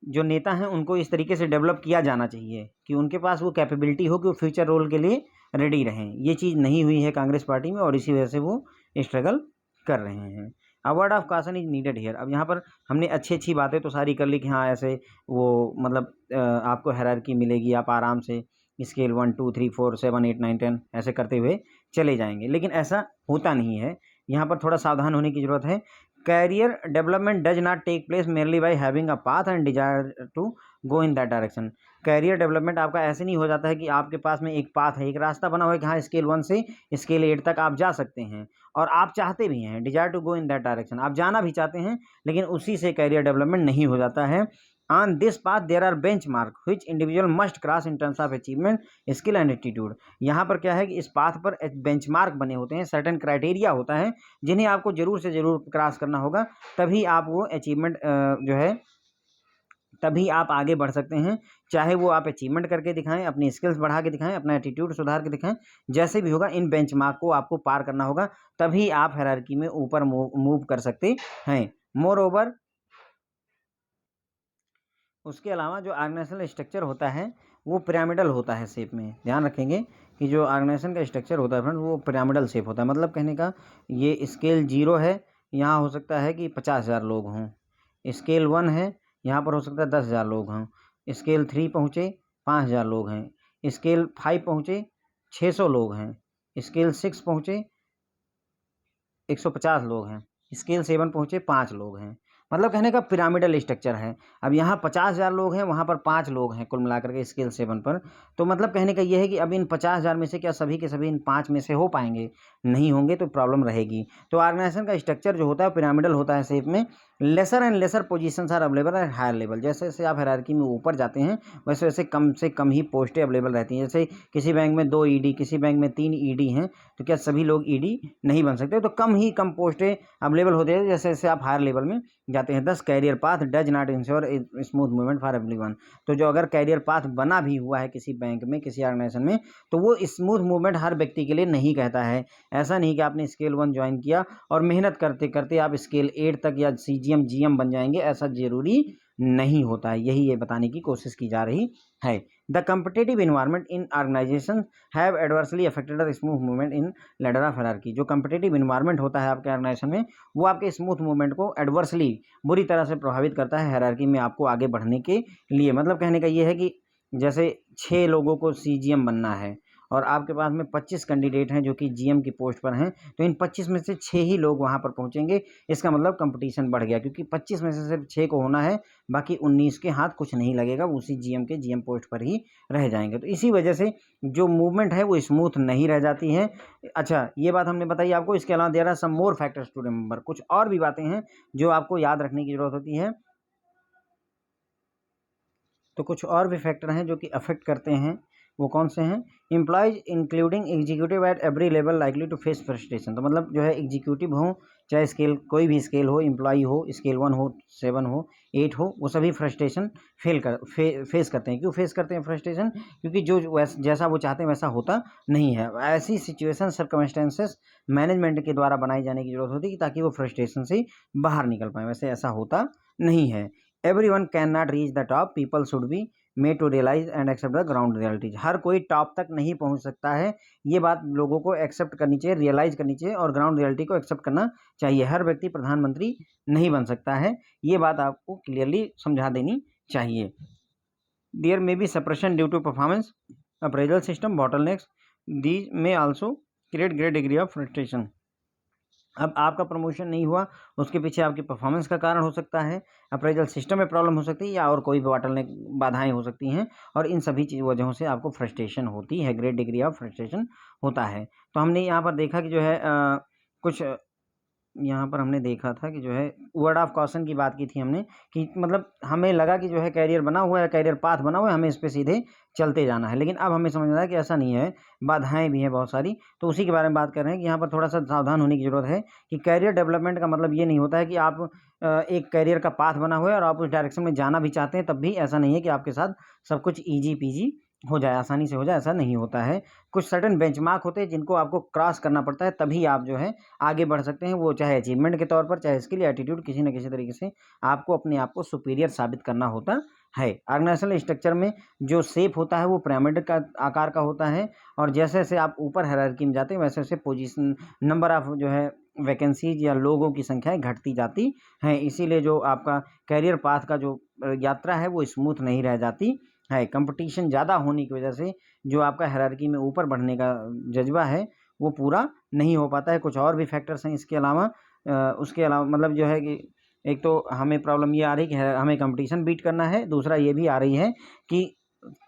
जो नेता हैं उनको इस तरीके से डेवलप किया जाना चाहिए कि उनके पास वो कैपेबिलिटी हो कि वो फ्यूचर रोल के लिए रेडी रहें। ये चीज़ नहीं हुई है कांग्रेस पार्टी में और इसी वजह से वो स्ट्रगल कर रहे हैं। A word of caution is needed here. अब यहाँ पर हमने अच्छी अच्छी बातें तो सारी कर ली कि हाँ ऐसे वो मतलब आपको हायरार्की मिलेगी, आप आराम से स्केल 1 2 3 4 7 8 9 10 ऐसे करते हुए चले जाएंगे, लेकिन ऐसा होता नहीं है। यहाँ पर थोड़ा सावधान होने की ज़रूरत है। Career development does not take place merely by having a path and desire to go in that direction. Career development आपका ऐसे नहीं हो जाता है कि आपके पास में एक पाथ है, एक रास्ता बना हुआ है कि हाँ स्केल 1 से स्केल 8 तक आप जा सकते हैं और आप चाहते भी हैं, desire to go in that direction, आप जाना भी चाहते हैं, लेकिन उसी से कैरियर डेवलपमेंट नहीं हो जाता है। On this path there are benchmark which individual must cross in terms of achievement skill and attitude. यहाँ पर क्या है कि इस पाथ पर बेंचमार्क बने होते हैं, सर्टेन क्राइटेरिया होता है जिन्हें आपको जरूर से जरूर क्रॉस करना होगा, तभी आप वो अचीवमेंट जो है तभी आप आगे बढ़ सकते हैं। चाहे वो आप अचीवमेंट करके दिखाएं, अपनी स्किल्स बढ़ा के दिखाएं, अपना एटीट्यूड सुधार के दिखाएं, जैसे भी होगा इन बेंचमार्क को आपको पार करना होगा, तभी आप हायरार्की में ऊपर मूव कर सकते हैं। मोर ओवर उसके अलावा जो ऑर्गेनाइजेशनल स्ट्रक्चर होता है वो पिरामिडल होता है शेप में। ध्यान रखेंगे कि जो ऑर्गेनाइजेशन का स्ट्रक्चर होता है फ्रेंड वो पिरामिडल शेप होता है। मतलब कहने का ये स्केल 0 है, यहाँ हो सकता है कि 50,000 लोग हों। स्केल 1 है, यहाँ पर हो सकता है 10,000 लोग हों। स्केल 3 पहुँचे 5,000 लोग हैं। स्केल 5 पहुँचे 600 लोग हैं। स्केल 6 पहुँचे 150 लोग हैं। स्केल 7 पहुँचे 5 लोग हैं। मतलब कहने का पिरामिडल स्ट्रक्चर है। अब यहाँ 50,000 लोग हैं, वहाँ पर 5 लोग हैं कुल मिलाकर के स्केल 7 पर। तो मतलब कहने का ये है कि अब इन 50,000 में से क्या सभी के सभी इन 5 में से हो पाएंगे? नहीं होंगे, तो प्रॉब्लम रहेगी। तो ऑर्गेनाइजेशन का स्ट्रक्चर जो होता है पिरामिडल होता है शेप में। Lesser and lesser positions are available at higher level. जैसे जैसे आप हायरार्की में ऊपर जाते हैं वैसे वैसे कम से कम ही पोस्टें अवेलेबल रहती हैं। जैसे किसी बैंक में 2 ईडी, किसी बैंक में 3 ईडी हैं, तो क्या सभी लोग ईडी नहीं बन सकते? तो कम ही कम पोस्टें अवेलेबल होती है जैसे जैसे आप हायर लेवल में जाते हैं। This career path does not ensure smooth movement for everyone. तो जो अगर कैरियर पाथ बना भी हुआ है किसी बैंक में, किसी ऑर्गेनाइजेशन में, तो वो स्मूथ मूवमेंट हर व्यक्ति के लिए नहीं कहता है। ऐसा नहीं कि आपने स्केल 1 ज्वाइन किया और मेहनत करते करते आप स्केल 8 तक या सीजीएम जीएम बन जाएंगे, ऐसा जरूरी नहीं होता है। यही ये बताने की कोशिश की जा रही है। The competitive environment in organization have adversely affected the smooth movement in ladder of hierarchy. जो कम्पिटेटिव इन्वायरमेंट होता है आपके ऑर्गेनाइजेशन में वो आपके स्मूथ मूवमेंट को एडवर्सली बुरी तरह से प्रभावित करता है हायरार्की में आपको आगे बढ़ने के लिए। मतलब कहने का ये है कि जैसे 6 लोगों को सीजीएम बनना है और आपके पास में 25 कैंडिडेट हैं जो कि जीएम की पोस्ट पर हैं, तो इन 25 में से 6 ही लोग वहां पर पहुंचेंगे। इसका मतलब कंपटीशन बढ़ गया, क्योंकि 25 में से सिर्फ 6 को होना है, बाकी 19 के हाथ कुछ नहीं लगेगा, उसी जीएम के जीएम पोस्ट पर ही रह जाएंगे। तो इसी वजह से जो मूवमेंट है वो स्मूथ नहीं रह जाती है। अच्छा, ये बात हमने बताई आपको। इसके अलावा there are some more factors to remember. कुछ और भी बातें हैं जो आपको याद रखने की जरूरत होती है। तो कुछ और भी फैक्टर हैं जो कि अफेक्ट करते हैं। वो कौन से हैं? Employees including executive at every level likely to face frustration. तो मतलब जो है एग्जीक्यूटिव हो, चाहे स्केल कोई भी स्केल हो, एम्प्लॉय हो, स्केल 1 हो, 7 हो, 8 हो, वो सभी फ्रस्ट्रेशन फेस करते हैं। क्यों फेस करते हैं फ्रस्ट्रेशन? क्योंकि जो जैसा वो चाहते हैं वैसा होता नहीं है। ऐसी सिचुएशन सर्कमस्टेंसेस मैनेजमेंट के द्वारा बनाई जाने की जरूरत होती है ताकि वो फ्रस्ट्रेशन से बाहर निकल पाए। वैसे ऐसा होता नहीं है। Everyone cannot reach the top. People should be made to realize and accept the ground realities. हर कोई टॉप तक नहीं पहुंच सकता है, ये बात लोगों को एक्सेप्ट करनी चाहिए, रियलाइज करनी चाहिए और ग्राउंड रियलिटी को एक्सेप्ट करना चाहिए। हर व्यक्ति प्रधानमंत्री नहीं बन सकता है, ये बात आपको क्लियरली समझा देनी चाहिए। There may be suppression due to performance appraisal system bottlenecks, these may also create great degree of frustration. अब आपका प्रमोशन नहीं हुआ, उसके पीछे आपकी परफॉर्मेंस का कारण हो सकता है, अप्रेजल सिस्टम में प्रॉब्लम हो सकती है, या और कोई भी बॉटलनेक बाधाएं हो सकती हैं, और इन सभी वजहों से आपको फ्रस्ट्रेशन होती है, ग्रेट डिग्री ऑफ फ्रस्ट्रेशन होता है। तो हमने यहाँ पर देखा कि जो है कुछ यहाँ पर हमने देखा था कि जो है वर्ड ऑफ कॉशन की बात की थी हमने, कि मतलब हमें लगा कि जो है कैरियर बना हुआ है, कैरियर पाथ बना हुआ है, हमें इस पे सीधे चलते जाना है। लेकिन अब हमें समझ में आया कि ऐसा नहीं है, बाधाएं भी हैं बहुत सारी। तो उसी के बारे में बात कर रहे हैं कि यहाँ पर थोड़ा सा सावधान होने की ज़रूरत है कि कैरियर डेवलपमेंट का मतलब ये नहीं होता है कि आप एक कैरियर का पाथ बना हुआ है और आप उस डायरेक्शन में जाना भी चाहते हैं, तब भी ऐसा नहीं है कि आपके साथ सब कुछ ईजी पीजी हो जाए, आसानी से हो जाए, ऐसा नहीं होता है। कुछ सर्टेन बेंचमार्क होते हैं जिनको आपको क्रॉस करना पड़ता है, तभी आप जो है आगे बढ़ सकते हैं। वो चाहे अचीवमेंट के तौर पर, चाहे स्किल, एटीट्यूड, किसी न किसी तरीके से आपको अपने आप को सुपीरियर साबित करना होता है। ऑर्गेनाइजेशनल स्ट्रक्चर में जो शेप होता है वो पिरामिड का आकार का होता है, और जैसे जैसे आप ऊपर हायरार्की में जाते हैं वैसे वैसे पोजीशन, नंबर ऑफ जो है वैकेंसीज या लोगों की संख्याएं घटती जाती हैं। इसीलिए जो आपका कैरियर पाथ का जो यात्रा है वो स्मूथ नहीं रह जाती है। कंपटीशन ज़्यादा होने की वजह से जो आपका हायरार्की में ऊपर बढ़ने का जज्बा है वो पूरा नहीं हो पाता है। कुछ और भी फैक्टर्स हैं इसके अलावा, उसके अलावा मतलब जो है कि एक तो हमें प्रॉब्लम ये आ रही है कि हमें कंपटीशन बीट करना है, दूसरा ये भी आ रही है कि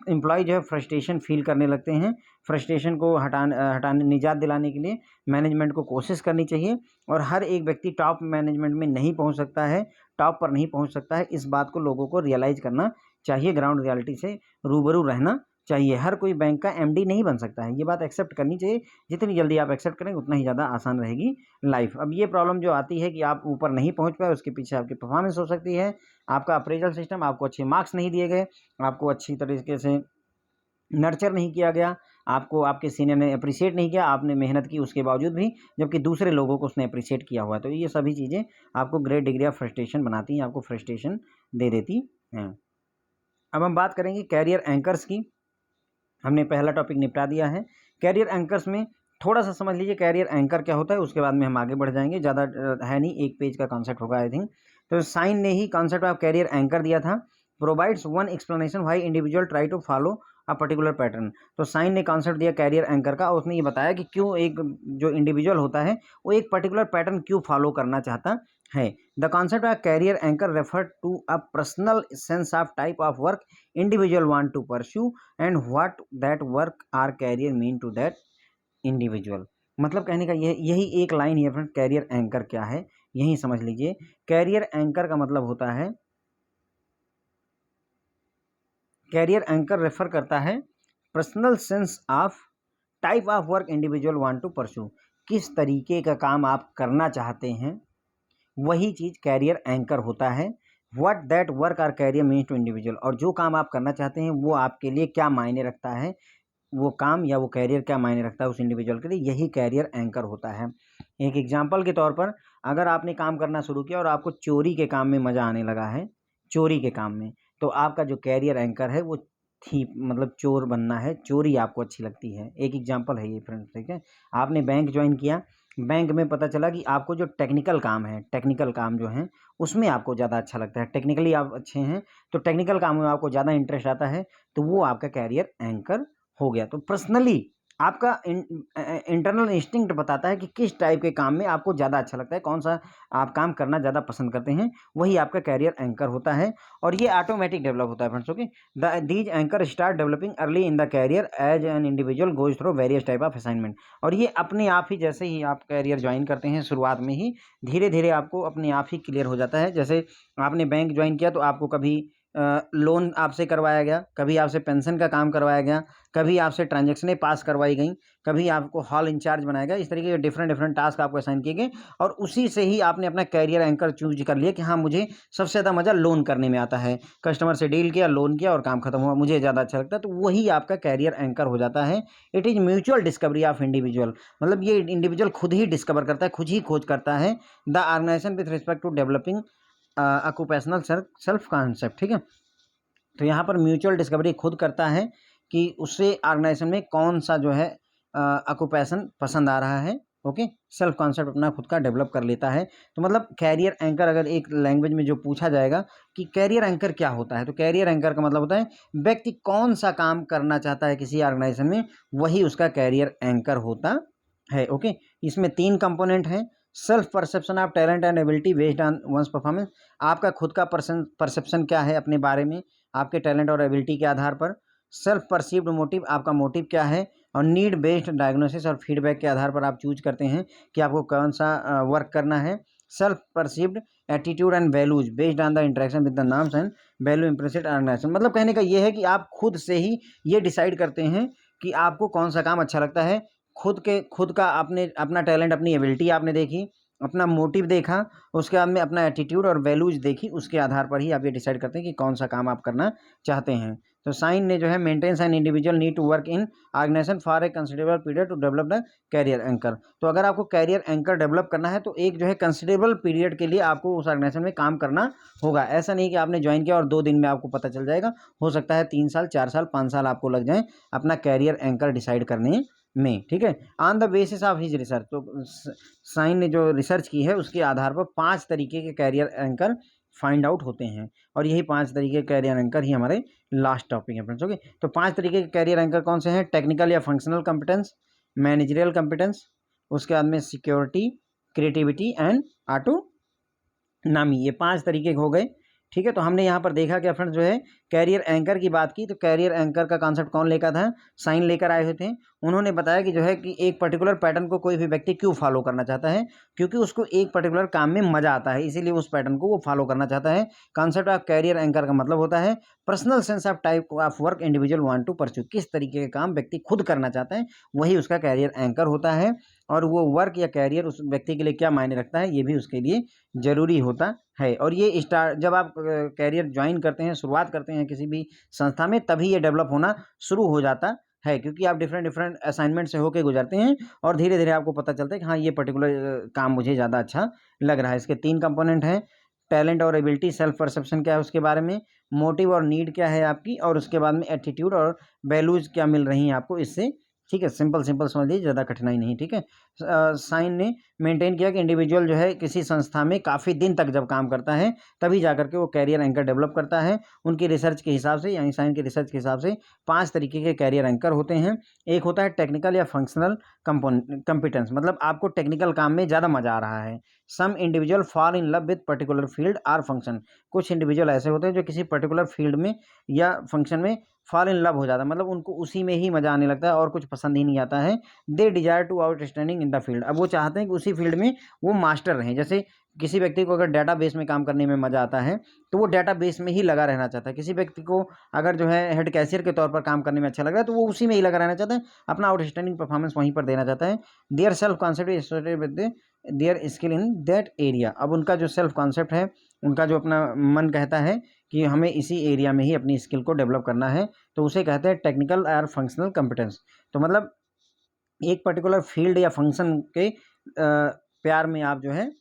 एम्प्लॉय जो है फ्रस्ट्रेशन फील करने लगते हैं। फ्रस्ट्रेशन को हटाने निजात दिलाने के लिए मैनेजमेंट को कोशिश करनी चाहिए, और हर एक व्यक्ति टॉप मैनेजमेंट में नहीं पहुंच सकता है, टॉप पर नहीं पहुंच सकता है। इस बात को लोगों को रियलाइज करना चाहिए, ग्राउंड रियलिटी से रूबरू रहना चाहिए। हर कोई बैंक का एमडी नहीं बन सकता है, ये बात एक्सेप्ट करनी चाहिए। जितनी जल्दी आप एक्सेप्ट करेंगे उतना ही ज़्यादा आसान रहेगी लाइफ। अब ये प्रॉब्लम जो आती है कि आप ऊपर नहीं पहुंच पाए, उसके पीछे आपकी परफॉर्मेंस हो सकती है, आपका अप्रेजल सिस्टम, आपको अच्छे मार्क्स नहीं दिए गए, आपको अच्छी तरीके से नर्चर नहीं किया गया, आपको आपके सीनियर ने अप्रिशिएट नहीं किया, आपने मेहनत की उसके बावजूद भी, जबकि दूसरे लोगों को उसने अप्रिशिएट किया हुआ है। तो ये सभी चीज़ें आपको ग्रेट डिग्री ऑफ फ्रस्ट्रेशन बनाती हैं, आपको फ्रस्ट्रेशन दे देती हैं। अब हम बात करेंगे कैरियर एंकर्स की। हमने पहला टॉपिक निपटा दिया है। कैरियर एंकर्स में थोड़ा सा समझ लीजिए कैरियर एंकर क्या होता है, उसके बाद में हम आगे बढ़ जाएंगे। ज़्यादा है नहीं, एक पेज का कॉन्सेप्ट होगा आई थिंक। तो साइन ने ही कॉन्सेप्ट ऑफ कैरियर एंकर दिया था। Provides one explanation why individual try to follow a particular pattern. तो साइन ने कॉन्सेप्ट दिया कैरियर एंकर का, उसने ये बताया कि क्यों एक जो इंडिविजुअल होता है वो एक पर्टिकुलर पैटर्न क्यों फॉलो करना चाहता है। The concept of career anchor refer to a personal sense of type of work individual want to pursue and what that work or career mean to that individual. मतलब कहने का यही एक line है फ्रेंड, कैरियर एंकर क्या है यही समझ लीजिए। कैरियर एंकर का मतलब होता है, कैरियर एंकर रेफर करता है personal sense of type of work individual want to pursue. किस तरीके का काम आप करना चाहते हैं वही चीज़ कैरियर एंकर होता है। What that work or career means to individual, और जो काम आप करना चाहते हैं वो आपके लिए क्या मायने रखता है, वो काम या वो कैरियर क्या मायने रखता है उस इंडिविजुअल के लिए, यही कैरियर एंकर होता है। एक एग्जांपल के तौर पर, अगर आपने काम करना शुरू किया और आपको चोरी के काम में मज़ा आने लगा है, चोरी के काम में, तो आपका जो कैरियर एंकर है वो थी मतलब चोर बनना है, चोरी आपको अच्छी लगती है। एक एग्जांपल है ये फ्रेंड्स, ठीक है। आपने बैंक ज्वाइन किया, बैंक में पता चला कि आपको जो टेक्निकल काम है, टेक्निकल काम जो है उसमें आपको ज़्यादा अच्छा लगता है, टेक्निकली आप अच्छे हैं तो टेक्निकल काम में आपको ज़्यादा इंटरेस्ट आता है, तो वो आपका कैरियर एंकर हो गया। तो पर्सनली आपका इंटरनल इंस्टिंक्ट बताता है कि किस टाइप के काम में आपको ज़्यादा अच्छा लगता है, कौन सा आप काम करना ज़्यादा पसंद करते हैं, वही आपका कैरियर एंकर होता है। और ये ऑटोमेटिक डेवलप होता है friends. Okay, these anchor start developing early in the career as an individual goes through various type of assignment. और ये अपने आप ही, जैसे ही आप कैरियर ज्वाइन करते हैं शुरुआत में ही धीरे धीरे आपको अपने आप ही क्लियर हो जाता है। जैसे आपने बैंक ज्वाइन किया तो आपको कभी लोन आपसे करवाया गया, कभी आपसे पेंशन का काम करवाया गया, कभी आपसे ट्रांजैक्शनें पास करवाई गई, कभी आपको हॉल इंचार्ज बनाया गया। इस तरीके के डिफरेंट डिफरेंट टास्क आपको असाइन किए गए, और उसी से ही आपने अपना कैरियर एंकर चूज कर लिया कि हाँ मुझे सबसे ज़्यादा मज़ा लोन करने में आता है। कस्टमर से डील किया, लोन किया और काम खत्म हुआ, मुझे ज़्यादा अच्छा लगता है, तो वही आपका कैरियर एंकर हो जाता है। It is mutual discovery of individual, मतलब ये इंडिविजुअल खुद ही डिस्कवर करता है, खुद ही खोज करता है the organization with respect to developing occupational self concept, ठीक है। तो यहाँ पर म्यूचुअल डिस्कवरी खुद करता है कि उसे ऑर्गेनाइजेशन में कौन सा जो है ऑक्यूपेशन पसंद आ रहा है। ओके, सेल्फ कॉन्सेप्ट अपना खुद का डेवलप कर लेता है। तो मतलब कैरियर एंकर अगर एक लैंग्वेज में जो पूछा जाएगा कि कैरियर एंकर क्या होता है, तो कैरियर एंकर का मतलब होता है व्यक्ति कौन सा काम करना चाहता है किसी ऑर्गेनाइजेशन में, वही उसका कैरियर एंकर होता है। ओके, इसमें 3 कंपोनेंट हैं। Self perception of talent and ability based on one's performance, आपका खुद का परसेप्शन क्या है अपने बारे में आपके टैलेंट और एबिलिटी के आधार पर। सेल्फ परसीव्ड मोटिव, आपका मोटिव क्या है। और नीड बेस्ड डायग्नोसिस और फीडबैक के आधार पर आप चूज करते हैं कि आपको कौन सा वर्क करना है। Self perceived attitude and values based on the interaction with the norms and value impressed organization, मतलब कहने का ये है कि आप खुद से ही ये डिसाइड करते हैं कि आपको कौन सा काम अच्छा लगता है। खुद का आपने अपना टैलेंट, अपनी एबिलिटी आपने देखी, अपना मोटिव देखा, उसके बाद में अपना एटीट्यूड और वैल्यूज देखी, उसके आधार पर ही आप ये डिसाइड करते हैं कि कौन सा काम आप करना चाहते हैं। तो साइन ने जो है maintains an individual need to work in organization for a considerable period to develop the career anchor, तो अगर आपको कैरियर एंकर डेवलप करना है तो एक जो है कंसिडरेबल पीरियड के लिए आपको उस ऑर्गेनाइजेशन में काम करना होगा। ऐसा नहीं कि आपने ज्वाइन किया और 2 दिन में आपको पता चल जाएगा, हो सकता है 3 साल, 4 साल, 5 साल आपको लग जाए अपना कैरियर एंकर डिसाइड करने में, ठीक है। On the basis of his research, तो साइन ने जो रिसर्च की है उसके आधार पर 5 तरीके के कैरियर एंकर फाइंड आउट होते हैं, और यही 5 तरीके के कैरियर एंकर ही हमारे लास्ट टॉपिक है फ्रेंड्स। ओके, तो 5 तरीके के कैरियर एंकर कौन से हैं? टेक्निकल या फंक्शनल कंपिटेंस, मैनेजरियल कंपिटेंस, उसके बाद में सिक्योरिटी, क्रिएटिविटी एंड ऑटोनॉमी, ये 5 तरीके हो गए, ठीक है। तो हमने यहाँ पर देखा क्या फ्रेंड्स, जो है कैरियर एंकर की बात की, तो कैरियर एंकर का कॉन्सेप्ट कौन लेकर था? साइन लेकर आए हुए थे। उन्होंने बताया कि जो है कि एक पर्टिकुलर पैटर्न को कोई भी व्यक्ति क्यों फॉलो करना चाहता है, क्योंकि उसको एक पर्टिकुलर काम में मजा आता है, इसीलिए उस पैटर्न को वो फॉलो करना चाहता है। कॉन्सेप्ट ऑफ कैरियर एंकर का मतलब होता है personal sense of type of work individual want to pursue, किस तरीके के काम व्यक्ति खुद करना चाहता है, वही उसका कैरियर एंकर होता है। और वो वर्क या कैरियर उस व्यक्ति के लिए क्या मायने रखता है, ये भी उसके लिए जरूरी होता है। और ये जब आप कैरियर ज्वाइन करते हैं, शुरुआत करते हैं किसी भी संस्था में, तभी ये डेवलप होना शुरू हो जाता है, क्योंकि आप डिफरेंट असाइनमेंट से होके गुजरते हैं और धीरे धीरे आपको पता चलता है कि हाँ ये पर्टिकुलर काम मुझे ज़्यादा अच्छा लग रहा है। इसके 3 कंपोनेंट हैं, टैलेंट और एबिलिटी, सेल्फ परसेप्शन क्या है उसके बारे में, मोटिव और नीड क्या है आपकी, और उसके बाद में एटीट्यूड और वैल्यूज क्या मिल रही हैं आपको इससे, ठीक है। सिंपल समझ लीजिए, ज़्यादा कठिनाई नहीं, ठीक है। साइन ने मेंटेन किया कि इंडिविजुअल जो है किसी संस्था में काफ़ी दिन तक जब काम करता है तभी जाकर के वो कैरियर एंकर डेवलप करता है। उनकी रिसर्च के हिसाब से, यानी साइन की रिसर्च के हिसाब से 5 तरीके के कैरियर एंकर होते हैं। एक होता है टेक्निकल या फंक्शनल कंपिटेंस, मतलब आपको टेक्निकल काम में ज़्यादा मजा आ रहा है। Some individual fall in love with particular field or function, कुछ इंडिविजुअल ऐसे होते हैं जो किसी पर्टिकुलर फील्ड में या फंक्शन में फॉल इन लव हो जाता है, मतलब उनको उसी में ही मजा आने लगता है और कुछ पसंद ही नहीं आता है। They desire to outstanding in the field, अब वो चाहते हैं कि उसी फील्ड में वो मास्टर रहें। जैसे किसी व्यक्ति को अगर डेटाबेस में काम करने में मजा आता है तो वो डेटाबेस में ही लगा रहना चाहता है। किसी व्यक्ति को अगर जो है हेड कैशियर के तौर पर काम करने में अच्छा लग रहा है तो वो उसी में ही लगा रहना चाहता है, अपना आउटस्टैंडिंग परफॉर्मेंस वहीं पर देना चाहता है। Their self concept associated with their skill in that area, अब उनका जो सेल्फ कॉन्सेप्ट है, उनका जो अपना मन कहता है कि हमें इसी एरिया में ही अपनी स्किल को डेवलप करना है, तो उसे कहते हैं टेक्निकल और फंक्शनल कंपिटेंस। तो मतलब एक पर्टिकुलर फील्ड या फंक्शन के प्यार में आप जो है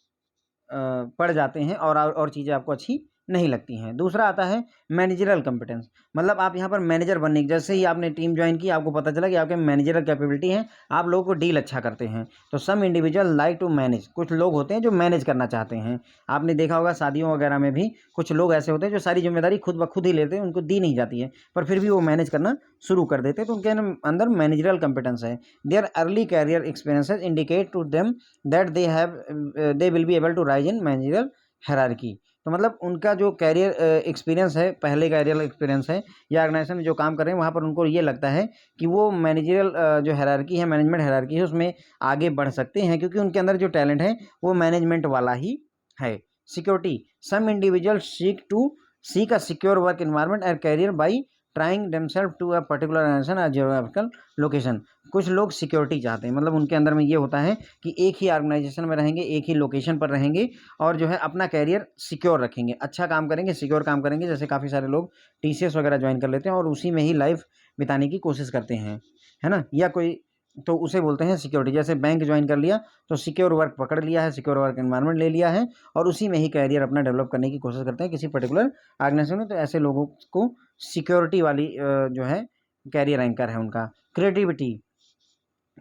पड़ जाते हैं और चीज़ें आपको अच्छी नहीं लगती हैं। दूसरा आता है मैनेजरल कंपिटेंस, मतलब आप यहाँ पर मैनेजर बनने, जैसे ही आपने टीम ज्वाइन की आपको पता चला कि आपके मैनेजरल कैपेबिलिटी है, आप लोगों को डील अच्छा करते हैं। तो some individual like to manage, कुछ लोग होते हैं जो मैनेज करना चाहते हैं। आपने देखा होगा शादियों वगैरह में भी कुछ लोग ऐसे होते हैं जो सारी जिम्मेदारी खुद ब खुद ही लेते हैं, उनको दी नहीं जाती है, पर फिर भी वो मैनेज करना शुरू कर देते हैं, तो उनके अंदर मैनेजरल कंपिटेंस है। Their early career experiences indicate to them that they will be able to rise in managerial hierarchy, तो मतलब उनका जो कैरियर एक्सपीरियंस है, पहले कैरियर एक्सपीरियंस है या ऑर्गेनाइजेशन में जो काम कर रहे हैं वहाँ पर उनको ये लगता है कि वो मैनेजरियल जो हायरार्की है, मैनेजमेंट हायरार्की है, उसमें आगे बढ़ सकते हैं, क्योंकि उनके अंदर जो टैलेंट है वो मैनेजमेंट वाला ही है। Security, some individual seek a secure work environment और career by trying themselves to a particular organization or geographical location, कुछ लोग सिक्योरिटी चाहते हैं, मतलब उनके अंदर में ये होता है कि एक ही ऑर्गेनाइजेशन में रहेंगे, एक ही लोकेशन पर रहेंगे और जो है अपना कैरियर सिक्योर रखेंगे, अच्छा काम करेंगे, सिक्योर काम करेंगे। जैसे काफ़ी सारे लोग टीसीएस वगैरह ज्वाइन कर लेते हैं और उसी में ही लाइफ बिताने की कोशिश करते हैं, है ना, या कोई, तो उसे बोलते हैं सिक्योरिटी। जैसे बैंक ज्वाइन कर लिया तो सिक्योर वर्क पकड़ लिया है, सिक्योर वर्क एनवायरनमेंट ले लिया है और उसी में ही कैरियर अपना डेवलप करने की कोशिश करते हैं किसी पर्टिकुलर ऑर्गेनाइजेशन में, तो ऐसे लोगों को सिक्योरिटी वाली जो है कैरियर एंकर है उनका। क्रिएटिविटी,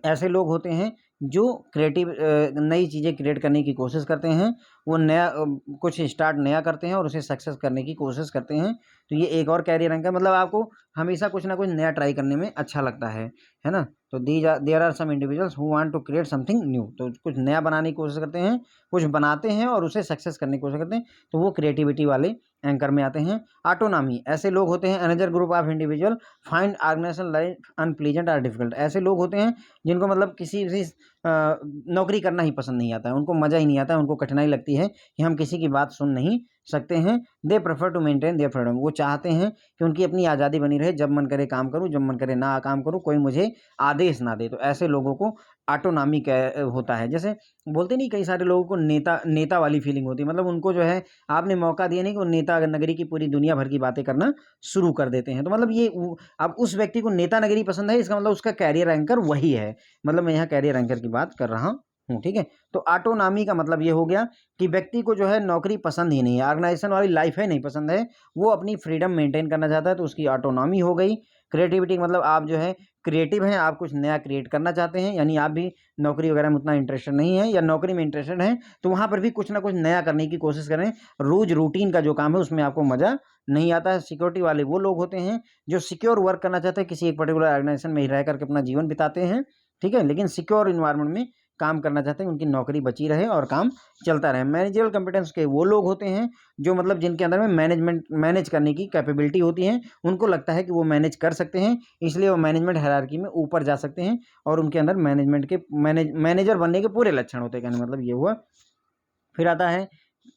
ऐसे लोग होते हैं जो क्रिएटिव नई चीज़ें क्रिएट करने की कोशिश करते हैं, वो नया कुछ स्टार्ट नया करते हैं और उसे सक्सेस करने की कोशिश करते हैं। तो ये एक और कैरियर एंकर, मतलब आपको हमेशा कुछ ना कुछ नया ट्राई करने में अच्छा लगता है ना? तो there are some individuals who want to create something new, तो कुछ नया बनाने की कोशिश करते हैं, कुछ बनाते हैं और उसे सक्सेस करने की कोशिश करते हैं, तो वो क्रिएटिविटी वाले एंकर में आते हैं। ऑटोनॉमी, ऐसे लोग होते हैं another group of individual find organization life unpleasant और डिफिकल्ट। ऐसे लोग होते हैं जिनको मतलब किसी भी नौकरी करना ही पसंद नहीं आता है, उनको मज़ा ही नहीं आता है, उनको कठिनाई लगती है कि हम किसी की बात सुन नहीं सकते हैं। They prefer to maintain their freedom, वो चाहते हैं कि उनकी अपनी आज़ादी बनी रहे, जब मन करे काम करूँ, जब मन करे ना काम करूँ, कोई मुझे आदेश ना दे। तो ऐसे लोगों को ऑटोनॉमी होता है। जैसे बोलते नहीं, कई सारे लोगों को नेता नेता वाली फीलिंग होती है, मतलब उनको जो है आपने मौका दिया नहीं कि वो नेता नगरी की पूरी दुनिया भर की बातें करना शुरू कर देते हैं। तो मतलब ये अब उस व्यक्ति को नेता नगरी पसंद है, इसका मतलब उसका कैरियर एंकर वही है। मतलब मैं यहाँ कैरियर एंकर की बात कर रहा हूँ, ठीक है। तो ऑटोनॉमी का मतलब ये हो गया कि व्यक्ति को जो है नौकरी पसंद ही नहीं है, ऑर्गेनाइजेशन वाली लाइफ है नहीं पसंद है, वो अपनी फ्रीडम मेंटेन करना चाहता है, तो उसकी ऑटोनॉमी हो गई। क्रिएटिविटी का मतलब आप जो है क्रिएटिव हैं, आप कुछ नया क्रिएट करना चाहते हैं, यानी आप भी नौकरी वगैरह में उतना इंटरेस्टेड नहीं है या नौकरी में इंटरेस्टेड हैं, तो वहाँ पर भी कुछ ना कुछ नया करने की कोशिश करें। रोज़ रूटीन का जो काम है उसमें आपको मज़ा नहीं आता है। सिक्योरिटी वाले वो लोग होते हैं जो सिक्योर वर्क करना चाहते हैं, किसी एक पर्टिकुलर ऑर्गेनाइजेशन में ही रह करके अपना जीवन बिताते हैं, ठीक है, लेकिन सिक्योर इन्वायरमेंट में काम करना चाहते हैं, उनकी नौकरी बची रहे और काम चलता रहे। मैनेजरल कॉम्पिटेंस के वो लोग होते हैं जो मतलब जिनके अंदर में मैनेज करने की कैपेबिलिटी होती है, उनको लगता है कि वो मैनेज कर सकते हैं, इसलिए वो मैनेजमेंट हायरार्की में ऊपर जा सकते हैं और उनके अंदर मैनेजर बनने के पूरे लक्षण होते हैं। कहने का मतलब ये हुआ। फिर आता है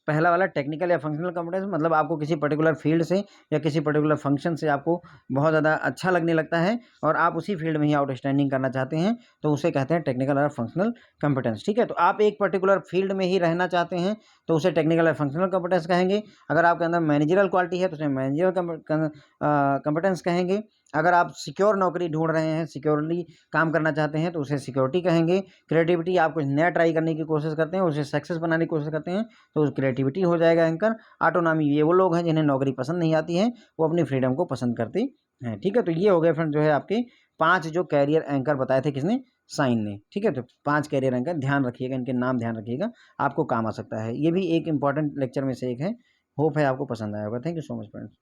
पहला वाला टेक्निकल या फंक्शनल कॉम्पिटेंस, मतलब आपको किसी पर्टिकुलर फील्ड से या किसी पर्टिकुलर फंक्शन से आपको बहुत ज़्यादा अच्छा लगने लगता है और आप उसी फील्ड में ही आउटस्टैंडिंग करना चाहते हैं, तो उसे कहते हैं टेक्निकल और फंक्शनल कॉम्पिटेंस, ठीक है। तो आप एक पर्टिकुलर फील्ड में ही रहना चाहते हैं तो उसे टेक्निकल और फंक्शनल कॉम्पिटेंस कहेंगे। अगर आपके अंदर मैनेजरल क्वालिटी है तो उसे मैनेजरल कॉम्पिटेंस कहेंगे। अगर आप सिक्योर नौकरी ढूंढ रहे हैं, सिक्योरली काम करना चाहते हैं, तो उसे सिक्योरिटी कहेंगे। क्रिएटिविटी, आप कुछ नया ट्राई करने की कोशिश करते हैं, उसे सक्सेस बनाने की कोशिश करते हैं, तो क्रिएटिविटी हो जाएगा एंकर। ऑटोनॉमी, ये वो लोग हैं जिन्हें नौकरी पसंद नहीं आती है, वो अपनी फ्रीडम को पसंद करते हैं, ठीक है। तो ये हो गए फ्रेंड जो है आपके 5 जो कैरियर एंकर बताए थे, किसने, साइन ने, ठीक है। तो 5 कैरियर एंकर ध्यान रखिएगा, इनके नाम ध्यान रखिएगा, आपको काम आ सकता है। ये भी एक इंपॉर्टेंट लेक्चर में से एक है। होप है आपको पसंद आया होगा। Thank you so much friends.